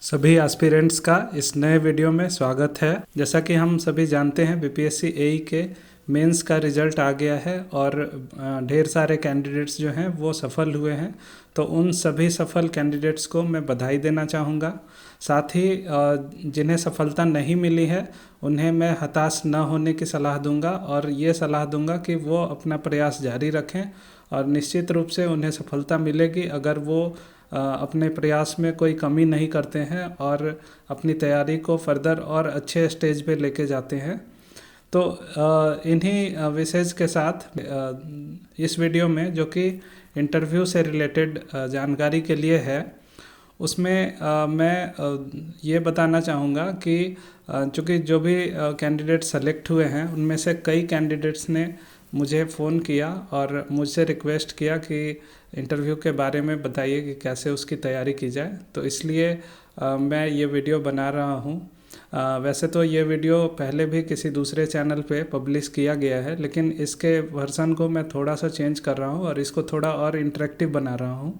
सभी एस्पिरेंट्स का इस नए वीडियो में स्वागत है। जैसा कि हम सभी जानते हैं बीपीएससी एई के मेंस का रिज़ल्ट आ गया है और ढेर सारे कैंडिडेट्स जो हैं वो सफल हुए हैं। तो उन सभी सफल कैंडिडेट्स को मैं बधाई देना चाहूँगा। साथ ही जिन्हें सफलता नहीं मिली है उन्हें मैं हताश न होने की सलाह दूंगा और ये सलाह दूंगा कि वो अपना प्रयास जारी रखें और निश्चित रूप से उन्हें सफलता मिलेगी अगर वो अपने प्रयास में कोई कमी नहीं करते हैं और अपनी तैयारी को फर्दर और अच्छे स्टेज पे लेके जाते हैं। तो इन्हीं विशेष के साथ इस वीडियो में जो कि इंटरव्यू से रिलेटेड जानकारी के लिए है उसमें मैं ये बताना चाहूँगा कि चूँकि जो भी कैंडिडेट सेलेक्ट हुए हैं उनमें से कई कैंडिडेट्स ने मुझे फ़ोन किया और मुझसे रिक्वेस्ट किया कि इंटरव्यू के बारे में बताइए कि कैसे उसकी तैयारी की जाए। तो इसलिए मैं ये वीडियो बना रहा हूँ। वैसे तो ये वीडियो पहले भी किसी दूसरे चैनल पे पब्लिश किया गया है, लेकिन इसके वर्जन को मैं थोड़ा सा चेंज कर रहा हूँ और इसको थोड़ा और इंटरेक्टिव बना रहा हूँ।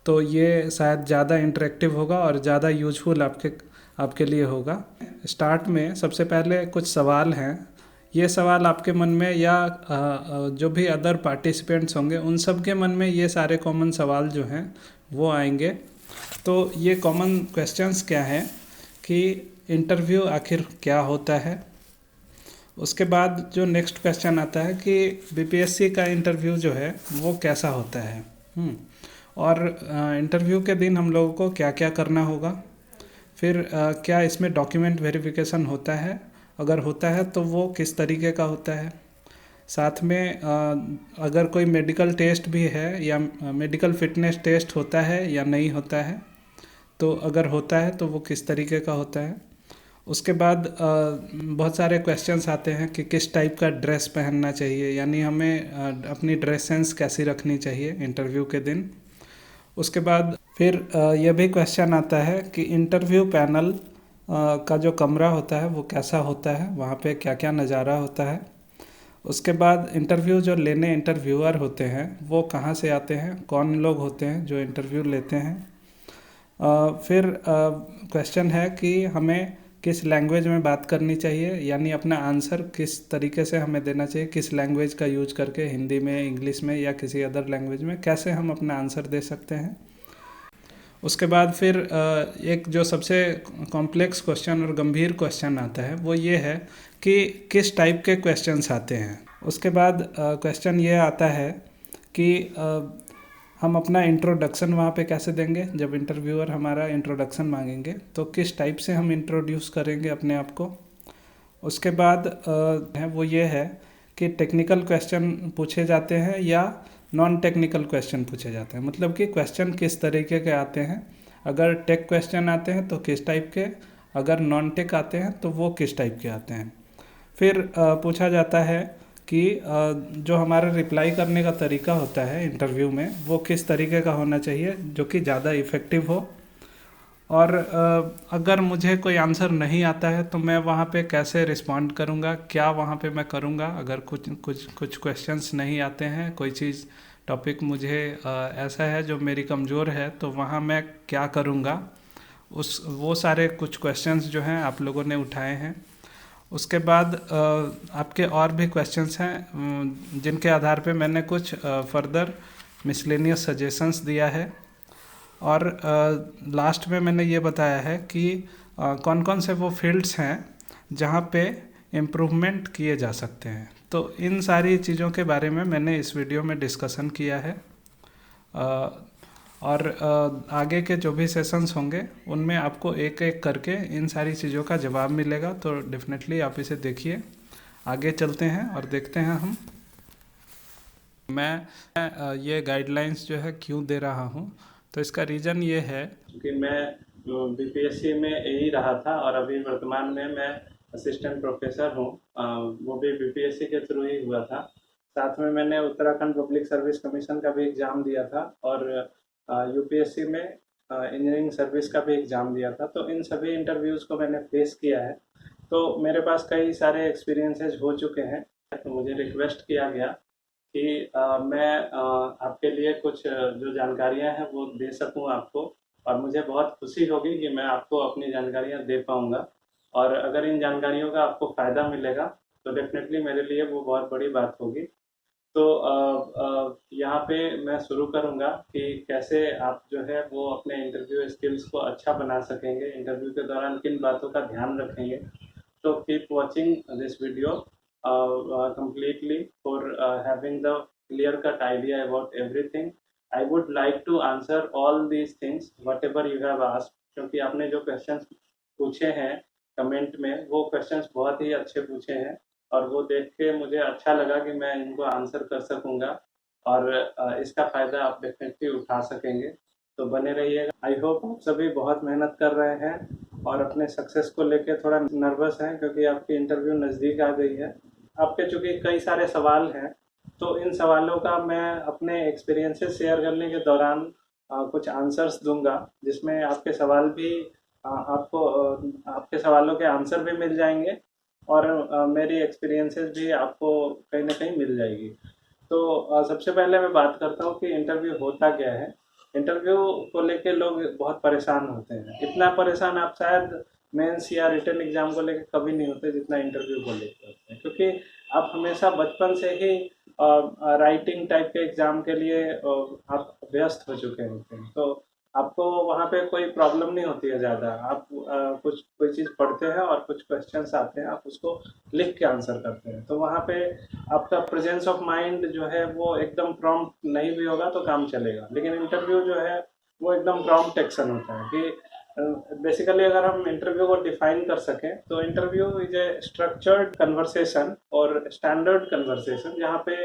तो ये शायद ज़्यादा इंटरेक्टिव होगा और ज़्यादा यूजफुल आपके लिए होगा। स्टार्ट में सबसे पहले कुछ सवाल हैं। ये सवाल आपके मन में या जो भी अदर पार्टिसिपेंट्स होंगे उन सब के मन में ये सारे कॉमन सवाल जो हैं वो आएंगे। तो ये कॉमन क्वेश्चंस क्या हैं कि इंटरव्यू आखिर क्या होता है। उसके बाद जो नेक्स्ट क्वेश्चन आता है कि बीपीएससी का इंटरव्यू जो है वो कैसा होता है। और इंटरव्यू के दिन हम लोगों को क्या क्या करना होगा। फिर क्या इसमें डॉक्यूमेंट वेरिफिकेशन होता है, अगर होता है तो वो किस तरीके का होता है। साथ में अगर कोई मेडिकल टेस्ट भी है या मेडिकल फिटनेस टेस्ट होता है या नहीं होता है, तो अगर होता है तो वो किस तरीके का होता है। उसके बाद बहुत सारे क्वेश्चंस आते हैं कि किस टाइप का ड्रेस पहनना चाहिए, यानी हमें अपनी ड्रेस सेंस कैसी रखनी चाहिए इंटरव्यू के दिन। उसके बाद फिर यह भी क्वेश्चन आता है कि इंटरव्यू पैनल का जो कमरा होता है वो कैसा होता है, वहाँ पे क्या क्या नज़ारा होता है। उसके बाद इंटरव्यू जो लेने इंटरव्यूअर होते हैं वो कहाँ से आते हैं, कौन लोग होते हैं जो इंटरव्यू लेते हैं। फिर क्वेश्चन है कि हमें किस लैंग्वेज में बात करनी चाहिए, यानी अपना आंसर किस तरीके से हमें देना चाहिए, किस लैंग्वेज का यूज करके, हिंदी में, इंग्लिश में या किसी अदर लैंग्वेज में कैसे हम अपना आंसर दे सकते हैं। उसके बाद फिर एक जो सबसे कॉम्प्लेक्स क्वेश्चन और गंभीर क्वेश्चन आता है वो ये है कि किस टाइप के क्वेश्चंस आते हैं। उसके बाद क्वेश्चन ये आता है कि हम अपना इंट्रोडक्शन वहाँ पे कैसे देंगे। जब इंटरव्यूअर हमारा इंट्रोडक्शन मांगेंगे तो किस टाइप से हम इंट्रोड्यूस करेंगे अपने आप को। उसके बाद है वो ये है कि टेक्निकल क्वेश्चन पूछे जाते हैं या नॉन टेक्निकल क्वेश्चन पूछे जाते हैं, मतलब कि क्वेश्चन किस तरीके के आते हैं। अगर टेक क्वेश्चन आते हैं तो किस टाइप के, अगर नॉन टेक आते हैं तो वो किस टाइप के आते हैं। फिर पूछा जाता है कि जो हमारा रिप्लाई करने का तरीका होता है इंटरव्यू में वो किस तरीके का होना चाहिए जो कि ज़्यादा इफ़ेक्टिव हो। और अगर मुझे कोई आंसर नहीं आता है तो मैं वहाँ पे कैसे रिस्पॉन्ड करूँगा, क्या वहाँ पे मैं करूँगा। अगर कुछ क्वेश्चंस नहीं आते हैं, कोई चीज़ टॉपिक मुझे ऐसा है जो मेरी कमज़ोर है, तो वहाँ मैं क्या करूँगा। वो सारे कुछ क्वेश्चंस जो हैं आप लोगों ने उठाए हैं। उसके बाद आपके और भी क्वेश्चंस हैं जिनके आधार पे मैंने कुछ फर्दर मिसलेनियस सजेशंस दिया है। और लास्ट में मैंने ये बताया है कि कौन कौन से वो फील्ड्स हैं जहाँ पे इम्प्रूवमेंट किए जा सकते हैं। तो इन सारी चीज़ों के बारे में मैंने इस वीडियो में डिस्कशन किया है। और आगे के जो भी सेशंस होंगे उनमें आपको एक एक करके इन सारी चीज़ों का जवाब मिलेगा। तो डेफिनेटली आप इसे देखिए। आगे चलते हैं और देखते हैं हम। मैं ये गाइडलाइंस जो है क्यों दे रहा हूँ, तो इसका रीज़न ये है कि मैं बीपीएससी में यही रहा था और अभी वर्तमान में मैं असिस्टेंट प्रोफेसर हूँ। वो भी बीपीएससी के थ्रू ही हुआ था। साथ में मैंने उत्तराखंड पब्लिक सर्विस कमीशन का भी एग्ज़ाम दिया था और यूपीएससी में इंजीनियरिंग सर्विस का भी एग्ज़ाम दिया था। तो इन सभी इंटरव्यूज़ को मैंने फेस किया है, तो मेरे पास कई सारे एक्सपीरियंसेस हो चुके हैं। तो मुझे रिक्वेस्ट किया गया कि मैं आपके लिए कुछ जो जानकारियां हैं वो दे सकूं आपको, और मुझे बहुत खुशी होगी कि मैं आपको अपनी जानकारियाँ दे पाऊँगा। और अगर इन जानकारियों का आपको फ़ायदा मिलेगा तो डेफ़िनेटली मेरे लिए वो बहुत बड़ी बात होगी। तो यहाँ पे मैं शुरू करूँगा कि कैसे आप जो है वो अपने इंटरव्यू स्किल्स को अच्छा बना सकेंगे, इंटरव्यू के दौरान किन बातों का ध्यान रखेंगे। So keep watching this video completely for having the clear-cut idea about everything. I would like to answer all these things, whatever you have asked, क्योंकि आपने जो questions पूछे हैं कमेंट में वो क्वेश्चंस बहुत ही अच्छे पूछे हैं और वो देख के मुझे अच्छा लगा कि मैं इनको आंसर कर सकूंगा और इसका फ़ायदा आप डेफिनेटली उठा सकेंगे। तो बने रहिएगा। आई होप आप सभी बहुत मेहनत कर रहे हैं और अपने सक्सेस को लेके थोड़ा नर्वस हैं क्योंकि आपकी इंटरव्यू नज़दीक आ गई है। आपके चूँकि कई सारे सवाल हैं तो इन सवालों का मैं अपने एक्सपीरियंसेस शेयर करने के दौरान कुछ आंसर्स दूंगा जिसमें आपके सवाल भी आपको आपके सवालों के आंसर भी मिल जाएंगे और मेरी एक्सपीरियंसेस भी आपको कहीं ना कहीं मिल जाएगी। तो सबसे पहले मैं बात करता हूँ कि इंटरव्यू होता क्या है। इंटरव्यू को लेके लोग बहुत परेशान होते हैं। इतना परेशान आप शायद मेंस या रिटन एग्जाम को लेके कभी नहीं होते जितना इंटरव्यू को लेकर होते हैं, क्योंकि आप हमेशा बचपन से ही राइटिंग टाइप के एग्जाम के लिए आप व्यस्त हो चुके होते हैं। तो आपको वहाँ पे कोई प्रॉब्लम नहीं होती है ज़्यादा। आप कुछ कोई चीज़ पढ़ते हैं और कुछ क्वेश्चंस आते हैं, आप उसको लिख के आंसर करते हैं। तो वहाँ पे आपका प्रेजेंस ऑफ माइंड जो है वो एकदम प्रॉम्प्ट नहीं भी होगा तो काम चलेगा। लेकिन इंटरव्यू जो है वो एकदम प्रॉम्प्ट एक्शन होता है कि बेसिकली अगर हम इंटरव्यू को डिफाइन कर सकें तो interview is a structured conversation और स्टैंडर्ड कन्वर्सेशन जहाँ पे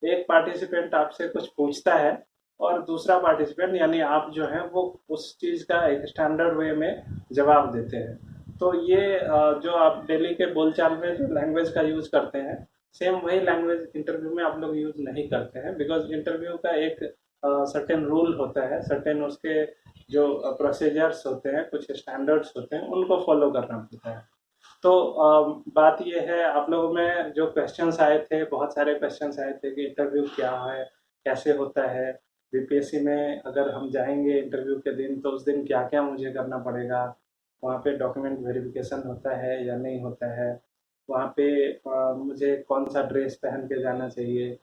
एक पार्टिसिपेंट आपसे कुछ पूछता है और दूसरा पार्टिसिपेंट यानी आप जो है वो उस चीज़ का एक स्टैंडर्ड वे में जवाब देते हैं। तो ये जो आप डेली के बोलचाल में जो लैंग्वेज का यूज़ करते हैं सेम वही लैंग्वेज इंटरव्यू में आप लोग यूज़ नहीं करते हैं, बिकॉज इंटरव्यू का एक सर्टेन रूल होता है, सर्टेन उसके जो प्रोसीजर्स होते हैं, कुछ स्टैंडर्ड्स होते हैं, उनको फॉलो करना पड़ता है। तो बात ये है, आप लोगों में जो क्वेश्चंस आए थे, बहुत सारे क्वेश्चंस आए थे कि इंटरव्यू क्या है, कैसे होता है, बीपीएससी में अगर हम जाएंगे इंटरव्यू के दिन तो उस दिन क्या क्या मुझे करना पड़ेगा, वहाँ पे डॉक्यूमेंट वेरिफिकेशन होता है या नहीं होता है, वहाँ पे मुझे कौन सा ड्रेस पहन के जाना चाहिए,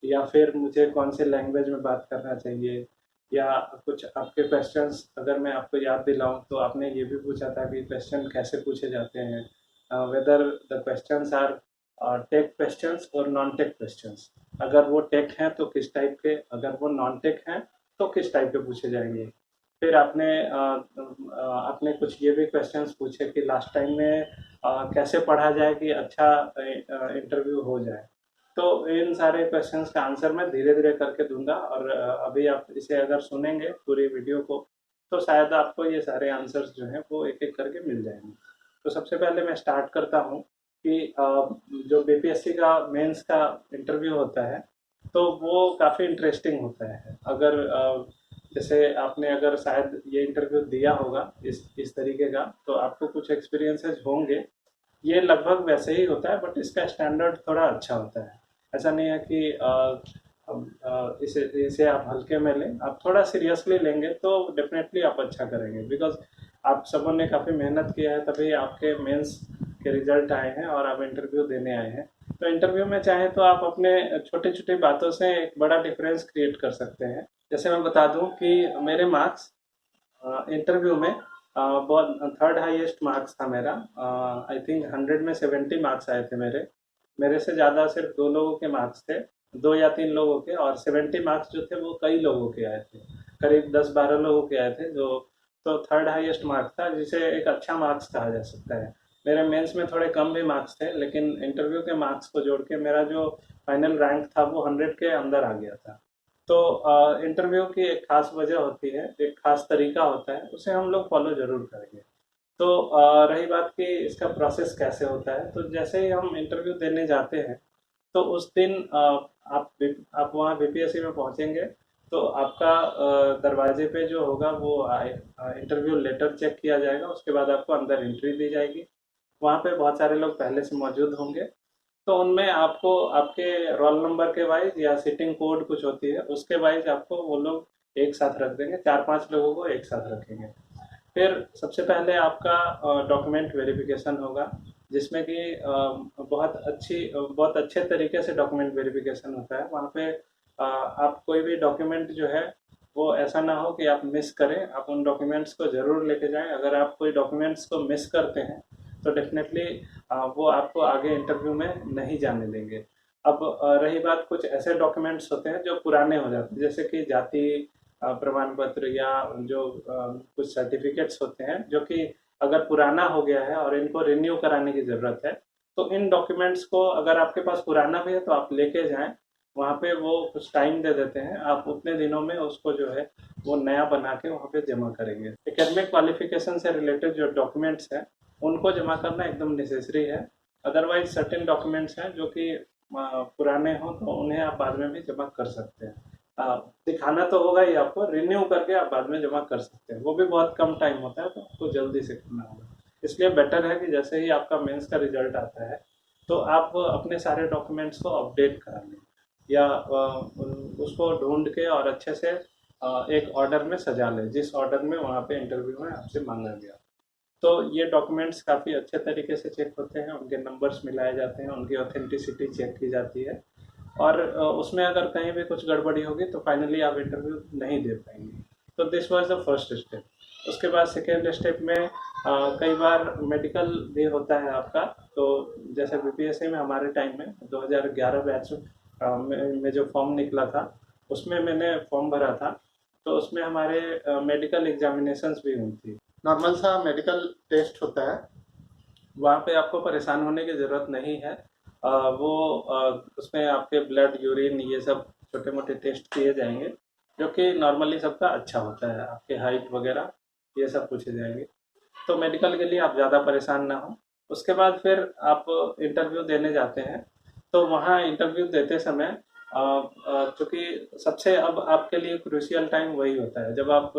या फिर मुझे कौन से लैंग्वेज में बात करना चाहिए, या कुछ आपके क्वेश्चंस अगर मैं आपको याद दिलाऊं तो आपने ये भी पूछा था कि क्वेश्चन कैसे पूछे जाते हैं, whether the questions are tech questions और नॉन टेक क्वेश्चंस। अगर वो टेक हैं तो किस टाइप के, अगर वो नॉन टेक हैं तो किस टाइप के पूछे जाएंगे। फिर आपने कुछ ये भी क्वेश्चंस पूछे कि लास्ट टाइम में कैसे पढ़ा जाए कि अच्छा इंटरव्यू हो जाए। तो इन सारे क्वेश्चंस का आंसर मैं धीरे धीरे करके दूंगा और अभी आप इसे अगर सुनेंगे पूरी वीडियो को तो शायद आपको ये सारे आंसर्स जो हैं वो एक एक करके मिल जाएंगे। तो सबसे पहले मैं स्टार्ट करता हूँ कि जो बीपीएससी का मेंस का इंटरव्यू होता है तो वो काफ़ी इंटरेस्टिंग होता है। अगर जैसे आपने अगर शायद ये इंटरव्यू दिया होगा इस तरीके का तो आपको कुछ एक्सपीरियंसेस होंगे। ये लगभग वैसे ही होता है बट इसका स्टैंडर्ड थोड़ा अच्छा होता है। ऐसा नहीं है कि इसे इसे आप हल्के में लें, आप थोड़ा सीरियसली लेंगे तो डेफिनेटली आप अच्छा करेंगे, बिकॉज आप सबों ने काफ़ी मेहनत किया है तभी आपके मेंस के रिजल्ट आए हैं और आप इंटरव्यू देने आए हैं। तो इंटरव्यू में चाहें तो आप अपने छोटी छोटी बातों से एक बड़ा डिफरेंस क्रिएट कर सकते हैं। जैसे मैं बता दूं कि मेरे मार्क्स इंटरव्यू में बहुत थर्ड हाईएस्ट मार्क्स था मेरा। आई थिंक 100 में 70 मार्क्स आए थे मेरे। मेरे से ज़्यादा सिर्फ दो लोगों के मार्क्स थे, दो या तीन लोगों के, और 70 मार्क्स जो थे वो कई लोगों के आए थे, करीब 10-12 लोगों के आए थे जो। तो थर्ड हाईएस्ट मार्क्स था जिसे एक अच्छा मार्क्स कहा जा सकता है। मेरे मेंस में थोड़े कम भी मार्क्स थे लेकिन इंटरव्यू के मार्क्स को जोड़ के मेरा जो फाइनल रैंक था वो 100 के अंदर आ गया था। तो इंटरव्यू की एक खास वजह होती है, एक खास तरीका होता है, उसे हम लोग फॉलो जरूर करेंगे। तो रही बात कि इसका प्रोसेस कैसे होता है, तो जैसे ही हम इंटरव्यू देने जाते हैं तो उस दिन आप वहाँ बीपीएससी में पहुँचेंगे तो आपका दरवाजे पे जो होगा वो इंटरव्यू लेटर चेक किया जाएगा, उसके बाद आपको अंदर एंट्री दी जाएगी। वहाँ पे बहुत सारे लोग पहले से मौजूद होंगे तो उनमें आपको आपके रोल नंबर के वाइज या सिटिंग कोड कुछ होती है उसके वाइज आपको वो लोग एक साथ रख देंगे, 4-5 लोगों को एक साथ रखेंगे। फिर सबसे पहले आपका डॉक्यूमेंट वेरिफिकेशन होगा, जिसमें कि बहुत अच्छे तरीके से डॉक्यूमेंट वेरिफिकेशन होता है। वहाँ पे आप कोई भी डॉक्यूमेंट जो है वो ऐसा ना हो कि आप मिस करें, आप उन डॉक्यूमेंट्स को ज़रूर लेके जाएं। अगर आप कोई डॉक्यूमेंट्स को मिस करते हैं तो डेफिनेटली वो आपको आगे इंटरव्यू में नहीं जाने देंगे। अब रही बात, कुछ ऐसे डॉक्यूमेंट्स होते हैं जो पुराने हो जाते हैं, जैसे कि जाति प्रमाण पत्र या जो कुछ सर्टिफिकेट्स होते हैं जो कि अगर पुराना हो गया है और इनको रिन्यू कराने की ज़रूरत है, तो इन डॉक्यूमेंट्स को अगर आपके पास पुराना भी है तो आप लेके जाएं। वहाँ पे वो कुछ टाइम दे देते हैं, आप उतने दिनों में उसको जो है वो नया बना के वहाँ पे जमा करेंगे। एकेडमिक क्वालिफिकेशन से रिलेटेड जो डॉक्यूमेंट्स हैं उनको जमा करना एकदम नेसेसरी है। अदरवाइज सर्टेन डॉक्यूमेंट्स हैं जो कि पुराने हों तो उन्हें आप बाद में भी जमा कर सकते हैं। दिखाना तो होगा ही आपको, रिन्यू करके आप बाद में जमा कर सकते हैं, वो भी बहुत कम टाइम होता है तो आपको जल्दी से करना होगा। इसलिए बेटर है कि जैसे ही आपका मेंस का रिजल्ट आता है तो आप अपने सारे डॉक्यूमेंट्स को अपडेट करा लें या उसको ढूंढ के और अच्छे से एक ऑर्डर में सजा लें, जिस ऑर्डर में वहाँ पे इंटरव्यू में आपसे मांगा गया। तो ये डॉक्यूमेंट्स काफ़ी अच्छे तरीके से चेक होते हैं, उनके नंबर्स मिलाए जाते हैं, उनकी ऑथेंटिसिटी चेक की जाती है और उसमें अगर कहीं भी कुछ गड़बड़ी होगी तो फाइनली आप इंटरव्यू नहीं दे पाएंगे। तो this was the first step. उसके बाद सेकेंड स्टेप में कई बार मेडिकल भी होता है आपका। तो जैसे बीपीएससी में हमारे टाइम में 2011 बैच में जो फॉर्म निकला था उसमें मैंने फॉर्म भरा था, तो उसमें हमारे मेडिकल एग्जामिनेशंस भी हुई थी। नॉर्मल सा मेडिकल टेस्ट होता है, वहाँ पे आपको परेशान होने की ज़रूरत नहीं है। उसमें आपके ब्लड, यूरिन, ये सब छोटे मोटे टेस्ट किए जाएंगे जो कि नॉर्मली सबका अच्छा होता है, आपके हाइट वगैरह ये सब पूछे जाएंगे। तो मेडिकल के लिए आप ज़्यादा परेशान ना हो। उसके बाद फिर आप इंटरव्यू देने जाते हैं, तो वहाँ इंटरव्यू देते समय चूँकि सबसे अब आपके लिए क्रूशियल टाइम वही होता है जब आप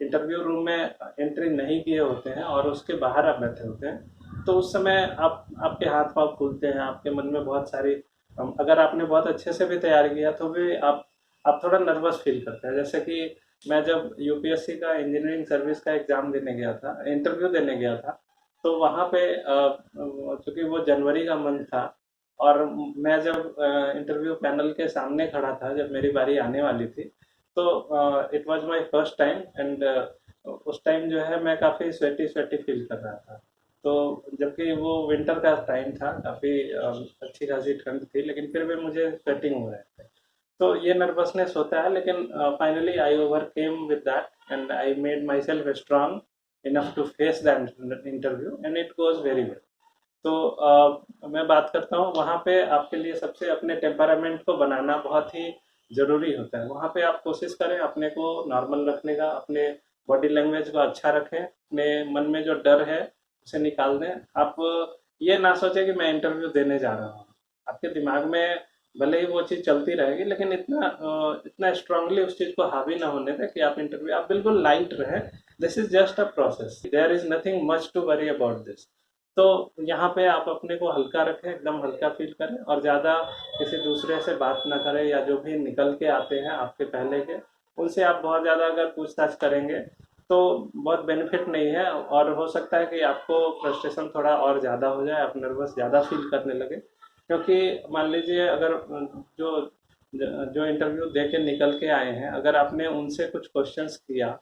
इंटरव्यू रूम में एंट्री नहीं किए होते हैं और उसके बाहर आप बैठे होते हैं। तो उस समय आपके हाथ पाँव फूलते हैं, आपके मन में बहुत सारी अगर आपने बहुत अच्छे से भी तैयारी किया तो भी आप थोड़ा नर्वस फील करते हैं। जैसे कि मैं जब यूपीएससी का इंजीनियरिंग सर्विस का एग्ज़ाम देने गया था, इंटरव्यू देने गया था, तो वहाँ पे चूँकि वो जनवरी का मंथ था और मैं जब इंटरव्यू पैनल के सामने खड़ा था, जब मेरी बारी आने वाली थी, तो it was my first time and उस टाइम जो है मैं काफ़ी स्वेटी स्वेटी फील कर रहा था। तो जबकि वो विंटर का टाइम था, काफ़ी अच्छी खासी ठंड थी, लेकिन फिर भी मुझे स्वेटिंग हो रहे थे। तो ये नर्वसनेस होता है, लेकिन finally I overcame with that and I made my self strong enough to face that interview and it goes very well. तो मैं बात करता हूँ, वहाँ पे आपके लिए सबसे अपने टेम्परामेंट को बनाना बहुत ही ज़रूरी होता है। वहाँ पे आप कोशिश करें अपने को नॉर्मल रखने का, अपने बॉडी लैंग्वेज को अच्छा रखें, अपने मन में जो डर है उसे निकाल दें। आप ये ना सोचें कि मैं इंटरव्यू देने जा रहा हूँ। आपके दिमाग में भले ही वो चीज़ चलती रहेगी, लेकिन इतना स्ट्रांगली उस चीज़ को हावी ना होने दें कि आप बिल्कुल लाइट रहें। This is just a process, there is nothing much to worry about this. तो यहाँ पे आप अपने को हल्का रखें, एकदम हल्का फील करें और ज़्यादा किसी दूसरे से बात ना करें, या जो भी निकल के आते हैं आपके पहले के, उनसे आप बहुत ज़्यादा अगर पूछताछ करेंगे तो बहुत बेनिफिट नहीं है और हो सकता है कि आपको फ्रस्ट्रेशन थोड़ा और ज़्यादा हो जाए, आप नर्वस ज़्यादा फील करने लगे। क्योंकि मान लीजिए अगर जो जो इंटरव्यू दे के निकल के आए हैं, अगर आपने उनसे कुछ क्वेश्चंस किया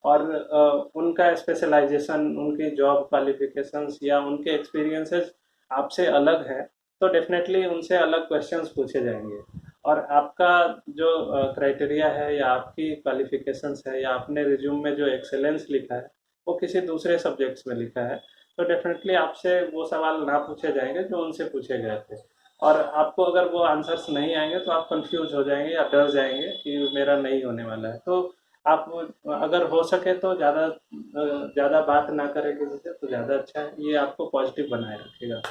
और उनका स्पेशलाइजेशन, उनकी जॉब क्वालिफिकेशंस या उनके एक्सपीरियंसेस आपसे अलग है, तो डेफिनेटली उनसे अलग क्वेश्चंस पूछे जाएंगे। और आपका जो क्राइटेरिया है या आपकी क्वालिफिकेशंस है या आपने रिज्यूम में जो एक्सेलेंस लिखा है वो किसी दूसरे सब्जेक्ट्स में लिखा है, तो डेफिनेटली आपसे वो सवाल ना पूछे जाएंगे जो उनसे पूछे गए थे। और आपको अगर वो आंसर्स नहीं आएंगे तो आप कंफ्यूज हो जाएंगे या डर जाएंगे कि मेरा नहीं होने वाला है। तो आप अगर हो सके तो ज़्यादा बात ना करें किसी से तो ज़्यादा अच्छा है, ये आपको पॉजिटिव बनाए रखेगा।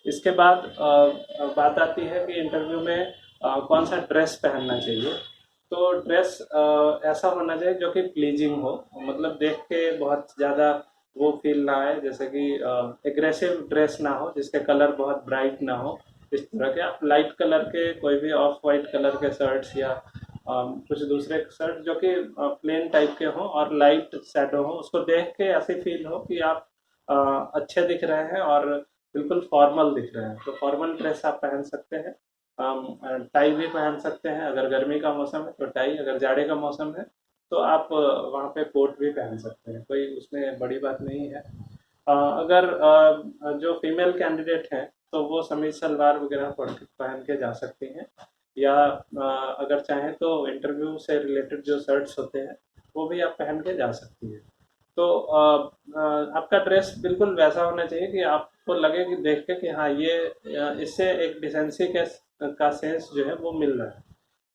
इसके बाद बात आती है कि इंटरव्यू में कौन सा ड्रेस पहनना चाहिए। तो ड्रेस ऐसा होना चाहिए जो कि प्लीजिंग हो, मतलब देख के बहुत ज़्यादा वो फील ना आए, जैसे कि एग्रेसिव ड्रेस ना हो जिसके कलर बहुत ब्राइट ना हो। इस तरह के आप लाइट कलर के कोई भी ऑफ वाइट कलर के शर्ट्स या कुछ दूसरे शर्ट जो कि प्लेन टाइप के हों और लाइट शैडो हो, उसको देख के ऐसे फील हो कि आप अच्छे दिख रहे हैं और बिल्कुल फॉर्मल दिख रहे हैं। तो फॉर्मल ड्रेस आप पहन सकते हैं, टाई भी पहन सकते हैं। अगर गर्मी का मौसम है तो टाई, अगर जाड़े का मौसम है तो आप वहाँ पे कोट भी पहन सकते हैं, कोई उसमें बड़ी बात नहीं है। अगर जो फीमेल कैंडिडेट हैं तो वो समीज सलवार वगैरह पहन के जा सकती हैं, या अगर चाहें तो इंटरव्यू से रिलेटेड जो शर्ट्स होते हैं वो भी आप पहन के जा सकती हैं। तो आपका ड्रेस बिल्कुल वैसा होना चाहिए कि आपको लगे कि देख के कि हाँ ये इससे एक डिसेंसी के का सेंस जो है वो मिल रहा है।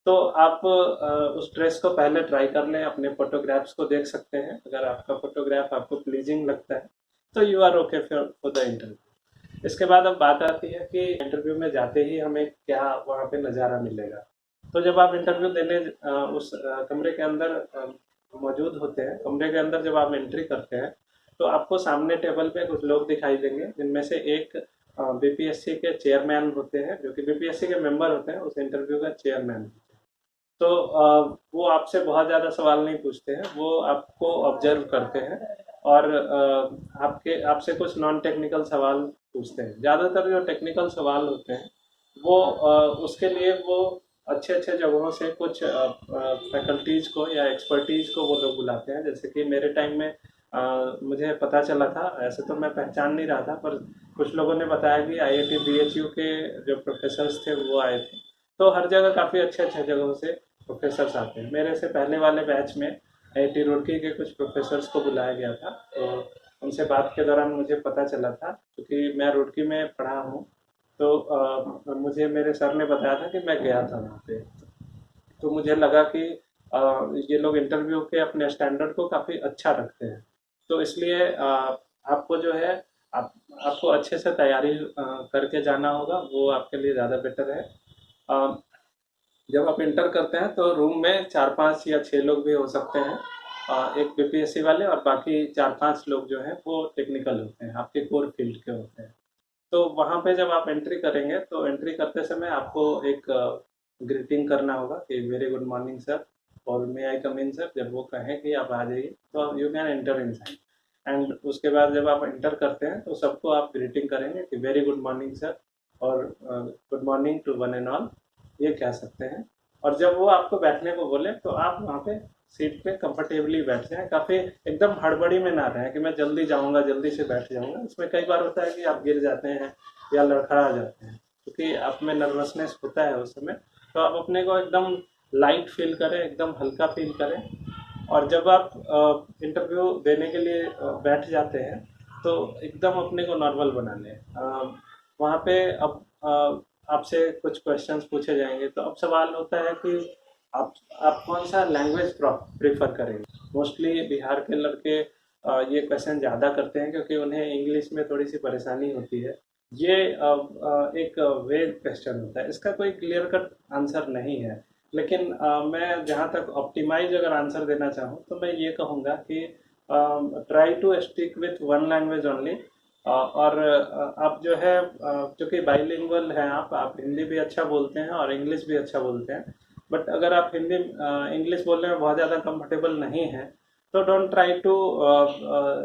तो आप उस ड्रेस को पहले ट्राई कर लें, अपने फोटोग्राफ्स को देख सकते हैं। अगर आपका फोटोग्राफ आपको प्लीजिंग लगता है तो you are okay for the interview. इसके बाद अब बात आती है कि इंटरव्यू में जाते ही हमें क्या वहाँ पे नज़ारा मिलेगा। तो जब आप इंटरव्यू देने उस कमरे के अंदर मौजूद होते हैं, कमरे के अंदर जब आप एंट्री करते हैं तो आपको सामने टेबल पे कुछ लोग दिखाई देंगे, जिनमें से एक बीपीएससी के चेयरमैन होते हैं, जो कि बीपीएससी के मेंबर होते हैं, उस इंटरव्यू का चेयरमैन। तो वो आपसे बहुत ज़्यादा सवाल नहीं पूछते हैं, वो आपको ऑब्जर्व करते हैं और आपके आपसे कुछ नॉन टेक्निकल सवाल पूछते हैं। ज़्यादातर जो टेक्निकल सवाल होते हैं वो उसके लिए वो अच्छे अच्छे जगहों से कुछ फैकल्टीज़ को या एक्सपर्टीज़ को वो लोग बुलाते हैं। जैसे कि मेरे टाइम में मुझे पता चला था, ऐसे तो मैं पहचान नहीं रहा था, पर कुछ लोगों ने बताया कि आईआईटी बीएचयू के जो प्रोफेसर्स थे वो आए थे। तो हर जगह काफ़ी अच्छे अच्छे जगहों से प्रोफेसर्स आते हैं। मेरे से पहले वाले बैच में आईआईटी रुड़की के कुछ प्रोफेसर्स को बुलाया गया था। तो उनसे बात के दौरान मुझे पता चला था, क्योंकि मैं रुड़की में पढ़ा हूँ, तो मुझे मेरे सर ने बताया था कि मैं गया था वहाँ पे। तो मुझे लगा कि ये लोग इंटरव्यू के अपने स्टैंडर्ड को काफ़ी अच्छा रखते हैं। तो इसलिए आपको जो है आप आपको अच्छे से तैयारी करके जाना होगा, वो आपके लिए ज़्यादा बेटर है। अ, जब आप इंटर करते हैं तो रूम में 4-5 या 6 लोग भी हो सकते हैं। एक बीपीएससी वाले और बाकी 4-5 लोग जो हैं वो टेक्निकल होते हैं, आपके कोर फील्ड के होते हैं। तो वहाँ पे जब आप एंट्री करेंगे तो एंट्री करते समय आपको एक ग्रीटिंग करना होगा कि वेरी गुड मॉर्निंग सर और मे आई कम इन सर। जब वो कहें कि आप आ जाइए तो you can enter in side. And उसके बाद जब आप एंटर करते हैं तो सबको आप ग्रीटिंग करेंगे कि वेरी गुड मॉर्निंग सर और good morning to one and all, ये कह सकते हैं। और जब वो आपको बैठने को बोले तो आप वहाँ पे सीट पे कंफर्टेबली बैठ जाएं। काफ़ी एकदम हड़बड़ी में ना रहें कि मैं जल्दी जाऊँगा, जल्दी से बैठ जाऊँगा। इसमें कई बार होता है कि आप गिर जाते हैं या लड़खड़ा जाते हैं, क्योंकि आप में नर्वसनेस होता है उस समय। तो आप अपने को एकदम लाइट फील करें, एकदम हल्का फील करें। और जब आप इंटरव्यू देने के लिए बैठ जाते हैं तो एकदम अपने को नॉर्मल बना लें। वहाँ पे अब आपसे कुछ क्वेश्चंस पूछे जाएंगे, तो अब सवाल होता है कि आप कौन सा लैंग्वेज प्रेफर करेंगे। मोस्टली बिहार के लड़के ये क्वेश्चन ज़्यादा करते हैं, क्योंकि उन्हें इंग्लिश में थोड़ी सी परेशानी होती है। ये एक वेग क्वेश्चन होता है, इसका कोई क्लियर कट आंसर नहीं है। लेकिन मैं जहाँ तक ऑप्टिमाइज अगर आंसर देना चाहूँ तो मैं ये कहूँगा कि try to stick with one language only. और आप जो है चूँकि बाइलिंगुअल हैं, आप हिंदी भी अच्छा बोलते हैं और इंग्लिश भी अच्छा बोलते हैं। बट अगर आप हिंदी इंग्लिश बोलने में बहुत ज़्यादा कंफर्टेबल नहीं हैं तो don't try to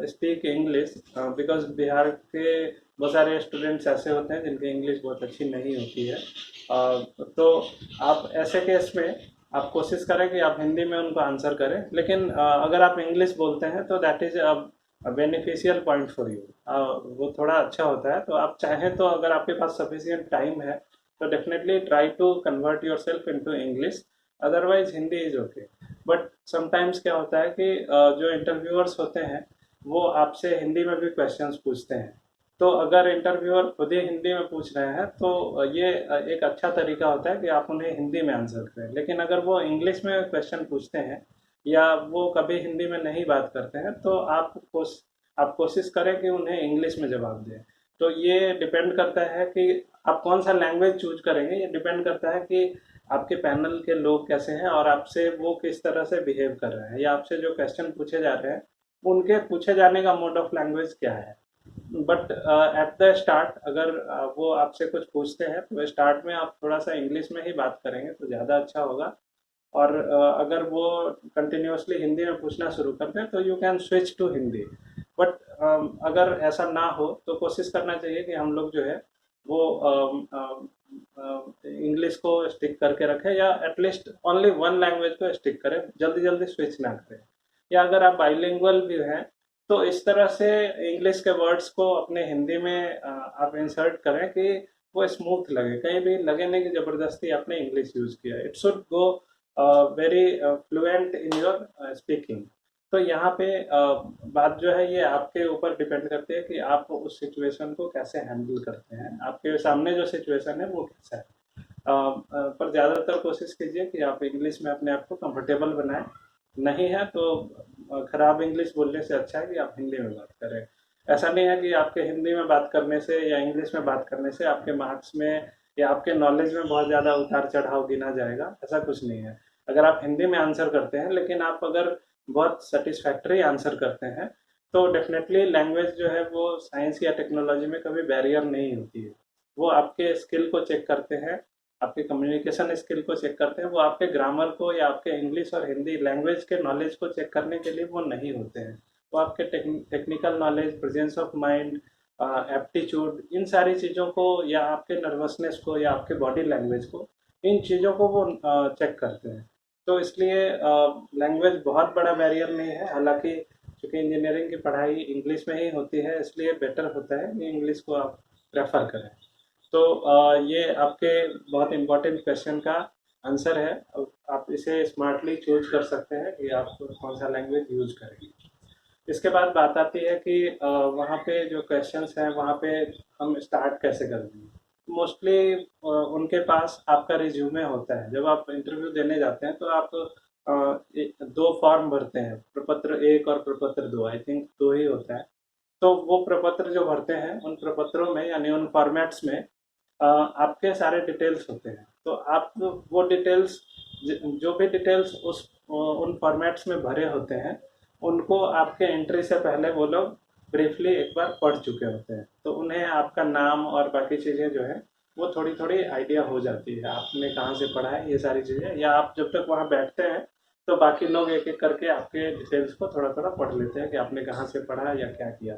speak English, because Bihar के बहुत सारे स्टूडेंट्स ऐसे होते हैं जिनकी इंग्लिश बहुत अच्छी नहीं होती है। तो आप ऐसे केस में आप कोशिश करें कि आप हिंदी में उनको आंसर करें। लेकिन अगर आप इंग्लिश बोलते हैं तो that is beneficial point for you, वो थोड़ा अच्छा होता है। तो आप चाहें तो अगर आपके पास सफिशियंट टाइम है तो definitely try to convert your self into English, otherwise Hindi is okay. But sometimes क्या होता है कि जो इंटरव्यूअर्स होते हैं वो आपसे हिंदी में भी क्वेश्चंस पूछते हैं। तो अगर इंटरव्यूअर खुद ही हिंदी में पूछ रहे हैं तो ये एक अच्छा तरीका होता है कि आप उन्हें हिंदी में आंसर करें। लेकिन अगर वो इंग्लिश में क्वेश्चन पूछते हैं या वो कभी हिंदी में नहीं बात करते हैं तो आप कोशिश करें कि उन्हें इंग्लिश में जवाब दें। तो ये डिपेंड करता है कि आप कौन सा लैंग्वेज चूज करेंगे। ये डिपेंड करता है कि आपके पैनल के लोग कैसे हैं और आपसे वो किस तरह से बिहेव कर रहे हैं, या आपसे जो क्वेश्चन पूछे जा रहे हैं उनके पूछे जाने का मोड ऑफ लैंग्वेज क्या है। बट एट द स्टार्ट अगर वो आपसे कुछ पूछते हैं तो स्टार्ट में आप थोड़ा सा इंग्लिश में ही बात करेंगे तो ज़्यादा अच्छा होगा। और अगर वो कंटिन्यूअसली हिंदी में पूछना शुरू कर दें तो you can switch to Hindi. But अगर ऐसा ना हो तो कोशिश करना चाहिए कि हम लोग जो है वो इंग्लिश को स्टिक करके रखें, या एटलीस्ट ओनली वन लैंग्वेज को स्टिक करें, जल्दी जल्दी स्विच ना करें। या अगर आप बाइलिंगुअल भी हैं तो इस तरह से इंग्लिश के वर्ड्स को अपने हिंदी में आप इंसर्ट करें कि वो स्मूथ लगे, कहीं भी लगे नहीं कि जबरदस्ती आपने इंग्लिश यूज किया। It should go very fluent in your speaking. तो यहाँ पे बात जो है ये आपके ऊपर डिपेंड करती है कि आप उस सिचुएशन को कैसे हैंडल करते हैं, आपके सामने जो सिचुएशन है वो कैसा है। पर ज़्यादातर कोशिश कीजिए कि आप इंग्लिश में अपने आप को कंफर्टेबल बनाएं। नहीं है तो खराब इंग्लिश बोलने से अच्छा है कि आप हिंदी में बात करें। ऐसा नहीं है कि आपके हिंदी में बात करने से या इंग्लिश में बात करने से आपके मार्क्स में या आपके नॉलेज में बहुत ज़्यादा उतार चढ़ाव गिना जाएगा, ऐसा कुछ नहीं है। अगर आप हिंदी में आंसर करते हैं लेकिन आप अगर बहुत सेटिस्फैक्ट्री आंसर करते हैं तो डेफिनेटली लैंग्वेज जो है वो साइंस या टेक्नोलॉजी में कभी बैरियर नहीं होती है। वो आपके स्किल को चेक करते हैं, आपके कम्युनिकेशन स्किल को चेक करते हैं, वो आपके ग्रामर को या आपके इंग्लिश और हिंदी लैंग्वेज के नॉलेज को चेक करने के लिए वो नहीं होते हैं। वो आपके technical knowledge, presence of mind, aptitude, इन सारी चीज़ों को या आपके नर्वसनेस को या आपके बॉडी लैंग्वेज को, इन चीज़ों को वो चेक करते हैं। तो इसलिए लैंग्वेज बहुत बड़ा बैरियर नहीं है। हालांकि चूँकि इंजीनियरिंग की पढ़ाई इंग्लिश में ही होती है इसलिए बेटर होता है कि इंग्लिश को आप प्रेफर करें। तो ये आपके बहुत इम्पोर्टेंट क्वेश्चन का आंसर है। आप इसे स्मार्टली चूज कर सकते हैं कि आप कौन सा लैंग्वेज यूज करेंगे। इसके बाद बात आती है कि वहाँ पे जो क्वेश्चंस हैं वहाँ पे हम स्टार्ट कैसे करेंगे। मोस्टली उनके पास आपका रिज्यूमे होता है। जब आप इंटरव्यू देने जाते हैं तो आप दो फॉर्म भरते हैं, प्रपत्र 1 और प्रपत्र 2, आई थिंक 2 ही होता है। तो वो प्रपत्र जो भरते हैं उन प्रपत्रों में यानी उन फॉर्मेट्स में आपके सारे डिटेल्स होते हैं। तो आप वो डिटेल्स, जो भी डिटेल्स उन फॉर्मेट्स में भरे होते हैं उनको आपके एंट्री से पहले वो लोग ब्रीफली एक बार पढ़ चुके होते हैं। तो उन्हें आपका नाम और बाकी चीज़ें जो है वो थोड़ी थोड़ी आइडिया हो जाती है, आपने कहाँ से पढ़ा है ये सारी चीज़ें। या आप जब तक वहाँ बैठते हैं तो बाकी लोग एक एक करके आपके डिटेल्स को थोड़ा थोड़ा पढ़ लेते हैं कि आपने कहाँ से पढ़ा या क्या किया।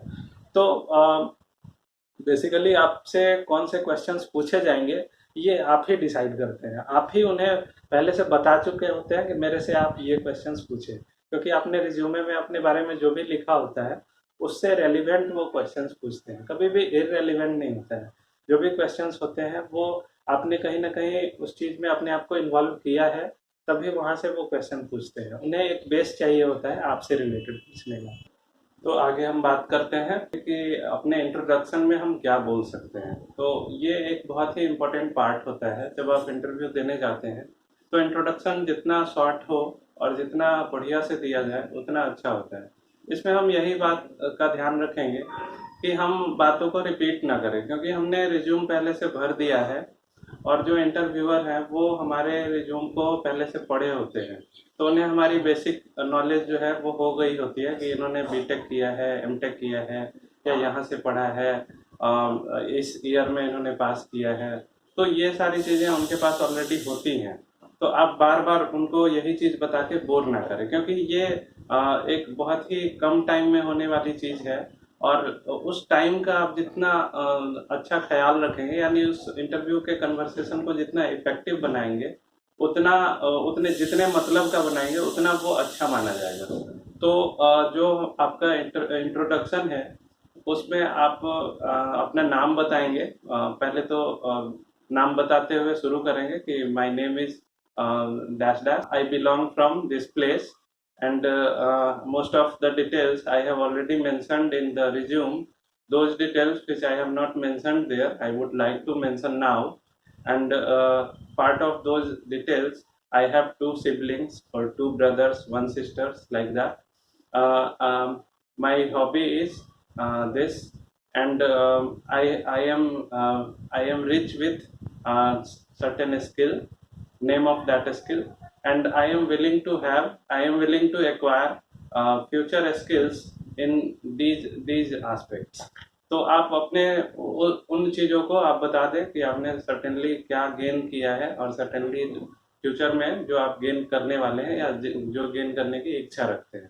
तो बेसिकली आपसे कौन से क्वेश्चंस पूछे जाएंगे ये आप ही डिसाइड करते हैं। आप ही उन्हें पहले से बता चुके होते हैं कि मेरे से आप ये क्वेश्चंस पूछे, क्योंकि आपने रिज्यूमे में अपने बारे में जो भी लिखा होता है उससे रेलिवेंट वो क्वेश्चंस पूछते हैं, कभी भी इररेलिवेंट नहीं होता है। जो भी क्वेश्चंस होते हैं वो आपने कहीं ना कहीं उस चीज़ में अपने आप को इन्वॉल्व किया है, तभी वहाँ से वो क्वेश्चन पूछते हैं। उन्हें एक बेस चाहिए होता है आपसे रिलेटेड पूछने का। तो आगे हम बात करते हैं कि अपने इंट्रोडक्शन में हम क्या बोल सकते हैं। तो ये एक बहुत ही इम्पोर्टेंट पार्ट होता है जब आप इंटरव्यू देने जाते हैं। तो इंट्रोडक्शन जितना शॉर्ट हो और जितना बढ़िया से दिया जाए उतना अच्छा होता है। इसमें हम यही बात का ध्यान रखेंगे कि हम बातों को रिपीट ना करें, क्योंकि हमने रिज्यूम पहले से भर दिया है और जो इंटरव्यूअर हैं वो हमारे रिज्यूम को पहले से पढ़े होते हैं। तो उन्हें हमारी बेसिक नॉलेज जो है वो हो गई होती है कि इन्होंने बीटेक किया है, एमटेक किया है या यहाँ से पढ़ा है, इस ईयर में इन्होंने पास किया है। तो ये सारी चीज़ें उनके पास ऑलरेडी होती हैं। तो आप बार बार उनको यही चीज़ बता के बोर ना करें, क्योंकि ये एक बहुत ही कम टाइम में होने वाली चीज़ है। और उस टाइम का आप जितना अच्छा ख्याल रखेंगे, यानी उस इंटरव्यू के कन्वर्सेशन को जितना इफेक्टिव बनाएंगे उतना उतने जितने मतलब का बनाएंगे उतना वो अच्छा माना जाएगा। तो जो आपका इंट्रोडक्शन है उसमें आप अपना नाम बताएंगे। पहले तो नाम बताते हुए शुरू करेंगे कि my name is dash dash, I belong from this place, and most of the details I have already mentioned in the resume. Those details which I have not mentioned there, I would like to mention now. And part of those details, I have 2 siblings or 2 brothers, 1 sisters, like that. My hobby is this, and I am rich with certain skill, name of that skill, and I am willing to acquire future skills in these aspects. तो आप अपने उन चीज़ों को आप बता दें कि आपने सर्टेनली क्या गेन किया है और सर्टेनली फ्यूचर में जो आप गेन करने वाले हैं या जो गेन करने की इच्छा रखते हैं।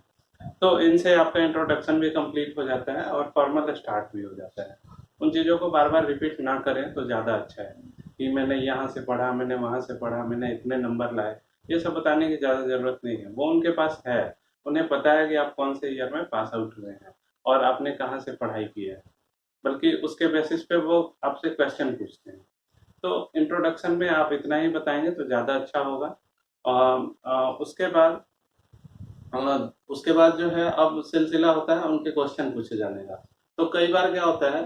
तो इनसे आपका इंट्रोडक्शन भी कंप्लीट हो जाता है और फॉर्मल स्टार्ट भी हो जाता है। उन चीज़ों को बार बार रिपीट ना करें तो ज़्यादा अच्छा है कि मैंने यहाँ से पढ़ा, मैंने वहाँ से पढ़ा, मैंने इतने नंबर लाए, ये सब बताने की ज़्यादा ज़रूरत नहीं है। वो उनके पास है, उन्हें पता है कि आप कौन से ईयर में पास आउट हुए हैं और आपने कहाँ से पढ़ाई की है, बल्कि उसके बेसिस पे वो आपसे क्वेश्चन पूछते हैं। तो इंट्रोडक्शन में आप इतना ही बताएंगे तो ज़्यादा अच्छा होगा। उसके बाद जो है अब सिलसिला होता है उनके क्वेश्चन पूछे जाने का। तो कई बार क्या होता है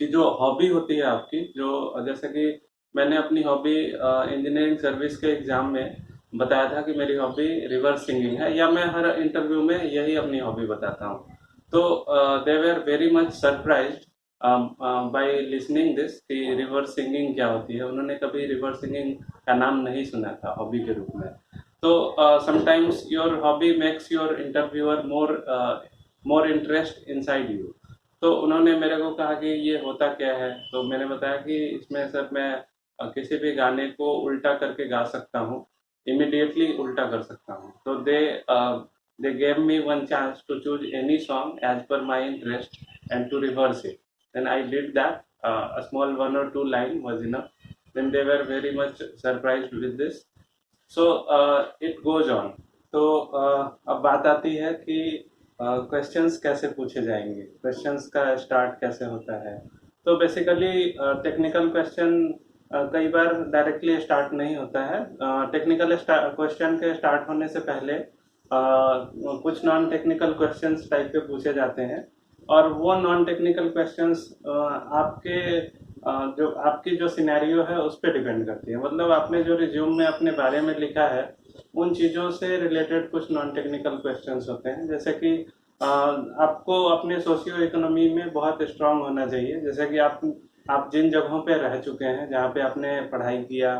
कि जो हॉबी होती है आपकी, जो जैसे कि मैंने अपनी हॉबी इंजीनियरिंग सर्विस के एग्जाम में बताया था कि मेरी हॉबी रिवर्स सिंगिंग है, या मैं हर इंटरव्यू में यही अपनी हॉबी बताता हूँ। तो they were very much surprised by listening this कि रिवर्स सिंगिंग क्या होती है। उन्होंने कभी रिवर्स सिंगिंग का नाम नहीं सुना था हॉबी के रूप में। तो sometimes your hobby makes your interviewer more interest inside you. तो उन्होंने मेरे को कहा कि ये होता क्या है, तो मैंने बताया कि इसमें सर मैं किसी भी गाने को उल्टा करके गा सकता हूँ, इमिडिएटली उल्टा कर सकता हूँ। तो they gave me one chance to choose any song as per my interest and to reverse it. Then I did that, a small one or two line was enough. Then they were very much surprised with this. So it goes on. तो अब बात आती है कि questions कैसे पूछे जाएंगे, questions का स्टार्ट कैसे होता है। तो बेसिकली टेक्निकल क्वेश्चन कई बार डायरेक्टली स्टार्ट नहीं होता है। टेक्निकल क्वेश्चन के स्टार्ट होने से पहले कुछ नॉन टेक्निकल क्वेश्चंस टाइप के पूछे जाते हैं, और वो नॉन टेक्निकल क्वेश्चंस आपके जो आपकी जो सिनेरियो है उस पर डिपेंड करती है। मतलब आपने जो रिज्यूम में अपने बारे में लिखा है उन चीज़ों से रिलेटेड कुछ नॉन टेक्निकल क्वेश्चंस होते हैं। जैसे कि आपको अपने सोशियो इकोनॉमी में बहुत स्ट्रांग होना चाहिए। जैसे कि आप जिन जगहों पे रह चुके हैं, जहाँ पे आपने पढ़ाई किया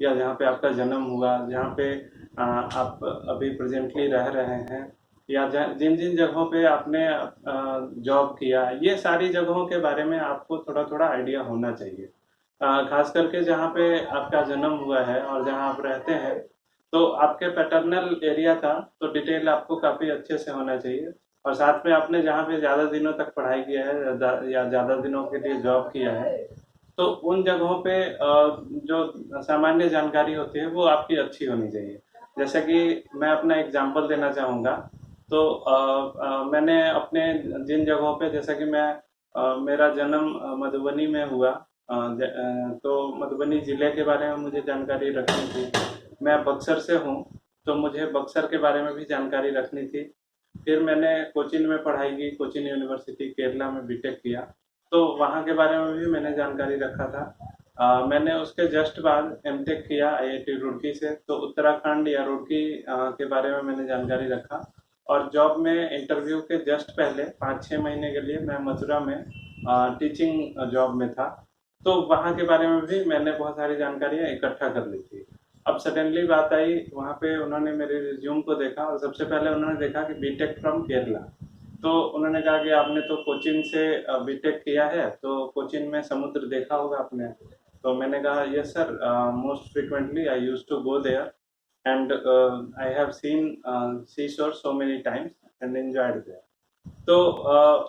या जहाँ पे आपका जन्म हुआ, जहाँ पे आप अभी प्रेजेंटली रह रहे हैं, या जिन जिन जगहों पे आपने जॉब किया, ये सारी जगहों के बारे में आपको थोड़ा थोड़ा आइडिया होना चाहिए। खास करके जहाँ पे आपका जन्म हुआ है और जहाँ आप रहते हैं, तो आपके पैटर्नल एरिया का तो डिटेल आपको काफ़ी अच्छे से होना चाहिए। और साथ में आपने जहाँ पे ज़्यादा दिनों तक पढ़ाई किया है या ज़्यादा दिनों के लिए जॉब किया है, तो उन जगहों पे जो सामान्य जानकारी होती है वो आपकी अच्छी होनी चाहिए। जैसे कि मैं अपना एग्जांपल देना चाहूँगा। तो मैंने अपने जिन जगहों पे, जैसे कि मेरा जन्म मधुबनी में हुआ, तो मधुबनी ज़िले के बारे में मुझे जानकारी रखनी थी। मैं बक्सर से हूँ, तो मुझे बक्सर के बारे में भी जानकारी रखनी थी। फिर मैंने कोचीन में पढ़ाई की, कोचीन यूनिवर्सिटी केरला में बीटेक किया, तो वहाँ के बारे में भी मैंने जानकारी रखा था। मैंने उसके जस्ट बाद एमटेक किया आईआईटी रुड़की से, तो उत्तराखंड या रुड़की के बारे में मैंने जानकारी रखा। और जॉब में इंटरव्यू के जस्ट पहले 5-6 महीने के लिए मैं मथुरा में टीचिंग जॉब में था, तो वहाँ के बारे में भी मैंने बहुत सारी जानकारियाँ इकट्ठा कर ली थी। अब सडनली बात आई, वहाँ पे उन्होंने मेरे रिज्यूम को देखा और सबसे पहले उन्होंने देखा कि बीटेक फ्रॉम केरला। तो उन्होंने कहा कि आपने तो कोचीन से बीटेक किया है, तो कोचीन में समुद्र देखा होगा आपने। तो मैंने कहा yes sir, most frequently I used to go there and I have seen sea shore so many times and enjoyed there. तो